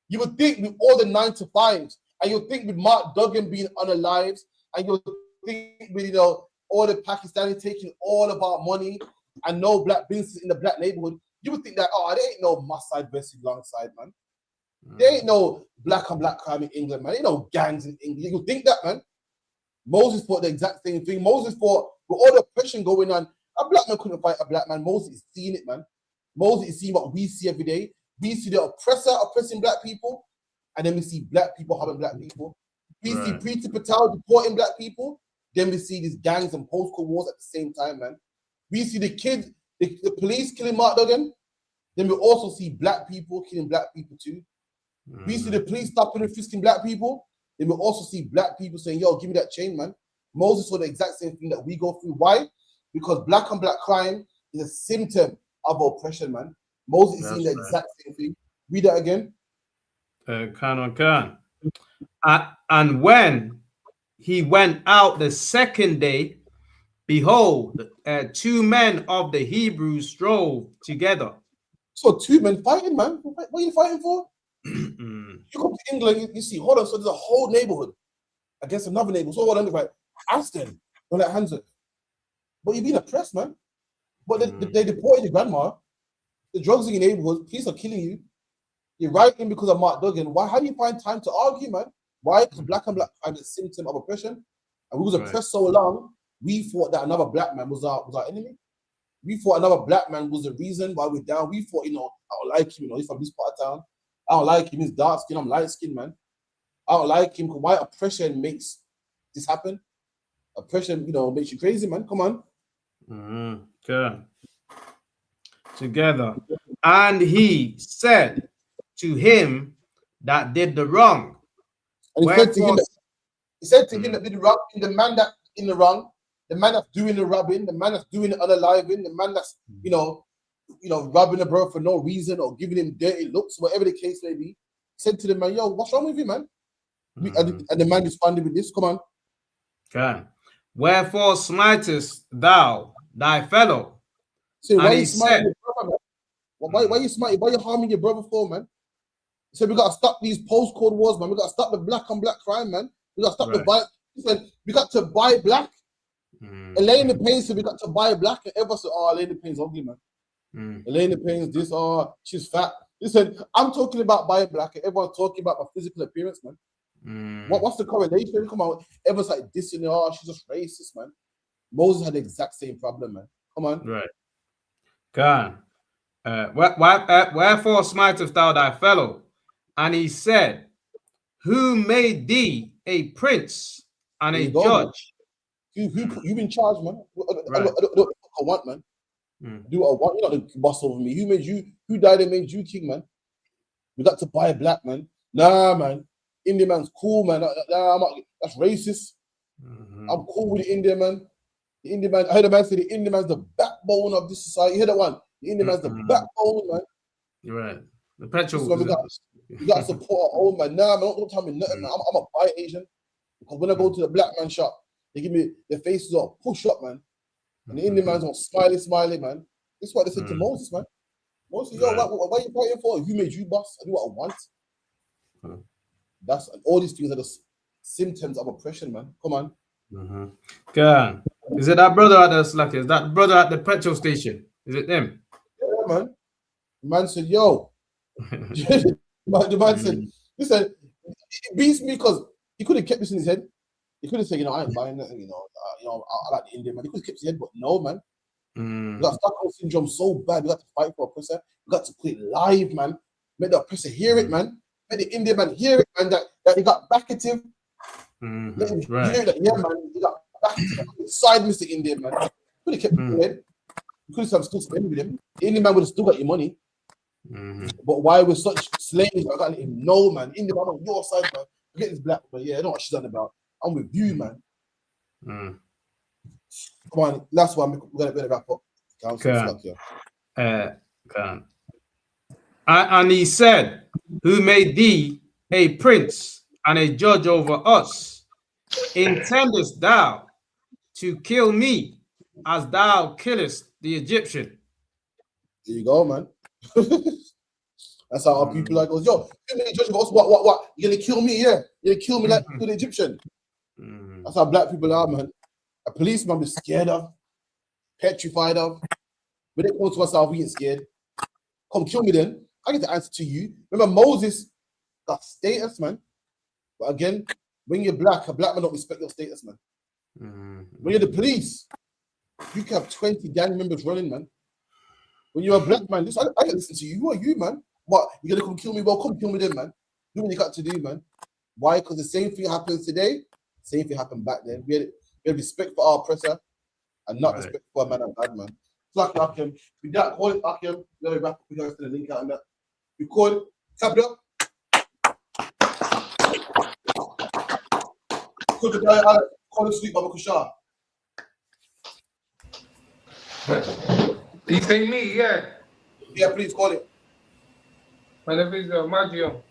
You would think with all the 9 to 5s, and you would think with Mark Duggan being unalive, and you would think with all the Pakistanis taking all of our money and no black businesses in the black neighborhood, you would think that there ain't no Maasai versus Longside, man. There ain't no black on black crime in England, man. There ain't no gangs in England. You would think that, man. Moses thought the exact same thing. Moses thought with all the oppression going on, a black man couldn't fight a black man. Moses is seeing it, man. Moses is seeing what we see every day. We see the oppressor oppressing black people, and then we see black people harming black people. We see Preeti Patel deporting black people, then we see these gangs and post-war wars at the same time, man. We see the kids, the police killing Mark Duggan, then we also see black people killing black people too. We see the police stopping and frisking black people, then we also see black people saying, yo, give me that chain, man. Moses saw the exact same thing that we go through. Why? Because black on black crime is a symptom of oppression, man. Moses is seeing the exact same thing. Read that again. And when he went out the second day, behold, two men of the Hebrews strove together. So two men fighting, man. What are you fighting for? You come to England, you see, hold on, so there's a whole neighborhood against another neighborhood. So hold on, right? Aston, don't let hands up. But you're being oppressed, man. But they deported your grandma. The drugs in your neighborhood, police are killing you. You're writing because of Mark Duggan. Why? How do you find time to argue, man? Why? Because black and black crime is a symptom of oppression. And we was oppressed so long, we thought that another black man was our enemy. We thought another black man was the reason why we're down. We thought, I don't like him, he's from this part of town. I don't like him, he's dark skin, I'm light skin, man. I don't like him. Why oppression makes this happen? Oppression, makes you crazy, man. Come on. Okay. Together. And he said to him that did the wrong. And he said to him that did the wrong, the man that in the wrong, the man that's doing the robbing, the man that's doing the unaliving, the man that's, robbing a bro for no reason or giving him dirty looks, whatever the case may be, said to the man, yo, what's wrong with you, man? And the man responded with this, come on. Okay. Wherefore smitest thou thy fellow? So why you smiting your brother, man? Why you smiting? Why you harming your brother for, man? He said we gotta stop these postcode wars, man. We gotta stop the black on black crime, man. We gotta stop the buy. He said we got to buy black. Elaine the Payne said we got to buy black, and everyone said, "Oh, Elaine the Payne's ugly, man." Elaine the Payne's this, she's fat. He said, "I'm talking about buying black, and everyone's talking about my physical appearance, man." What's the correlation? Come on, everyone's like dissing, she's just racist, man. Moses had the exact same problem, man. Come on, right? God, wherefore smitest thou thy fellow? And he said, who made thee a prince and There a you go, man. judge. You put you in charge, man. Right. I do what I want, man. Do what I want. You're not the boss over me. Who made you? Who died and made you king, man? We got to buy a black man. Nah, man. Indian man's cool, man. Nah, that's racist. I'm cool with the Indian man. The Indian man. I heard a man say the Indian man's the backbone of this society. You hear that one? The Indian man's the backbone, man. Right. The petrol. We got to support our own, man. Nah, man. Don't tell me nothing, man. I'm a buy Asian because when I go to the black man shop, they give me their faces all push up, man. And the Indian man's all smiley, man. This is what they said to Moses, man. Moses, yo, what are you fighting for? Who made you boss? I do what I want. That's all these things are just symptoms of oppression, man. Come on. God. Is it that brother at the slack? Is that brother at the petrol station? Is it them? Yeah, man. The man said, yo. The man said, listen, it beats me because he could have kept this in his head. He could have said, I ain't buying nothing, I like the Indian man. He could have kept his head, but no, man. We got Stockholm syndrome so bad. We got to fight for oppressor. We got to put it live, man. Make the oppressor hear it, man. Make the Indian man hear it, man. That he got backative. Let him hear that, yeah, man. He got backative. Side Mr. Indian man. Could have kept his head. You could have still spent with him. The Indian man would have still got your money. But why we're such slaves? I gotta let him know, man. Indian man on your side, man. Forget this black man. Yeah, I know what she's done about. I'm with you, man. Come on, that's why we're gonna wrap up. And he said, who made thee a prince and a judge over us? Intendest thou to kill me as thou killest the Egyptian? There you go, man. That's how our people are. Goes, yo, judge over us. What? You're gonna kill me? Yeah, you're gonna kill me like the Egyptian. That's how black people are, man. A policeman be scared of, petrified of. When they come to us, we ain't scared. Come kill me then. I get the answer to you. Remember, Moses got status, man. But again, when you're black, a black man don't respect your status, man. When you're the police, you can have 20 gang members running, man. When you're a black man, I can listen to you. Who are you, man? What? You're gonna come kill me? Well, come kill me then, man. Do what you got to do, man. Why? Because the same thing happens today. Same thing happened back then. We had respect for our oppressor and not respect for a man of God, man. It's like Akim. We got call it Akim. Let me wrap up. We got to the link out on that. We call it. Tap it up. Call the guy out. Call it Sweet Baba Kushar. You say me, yeah? Yeah, please call it. My name is Maggio.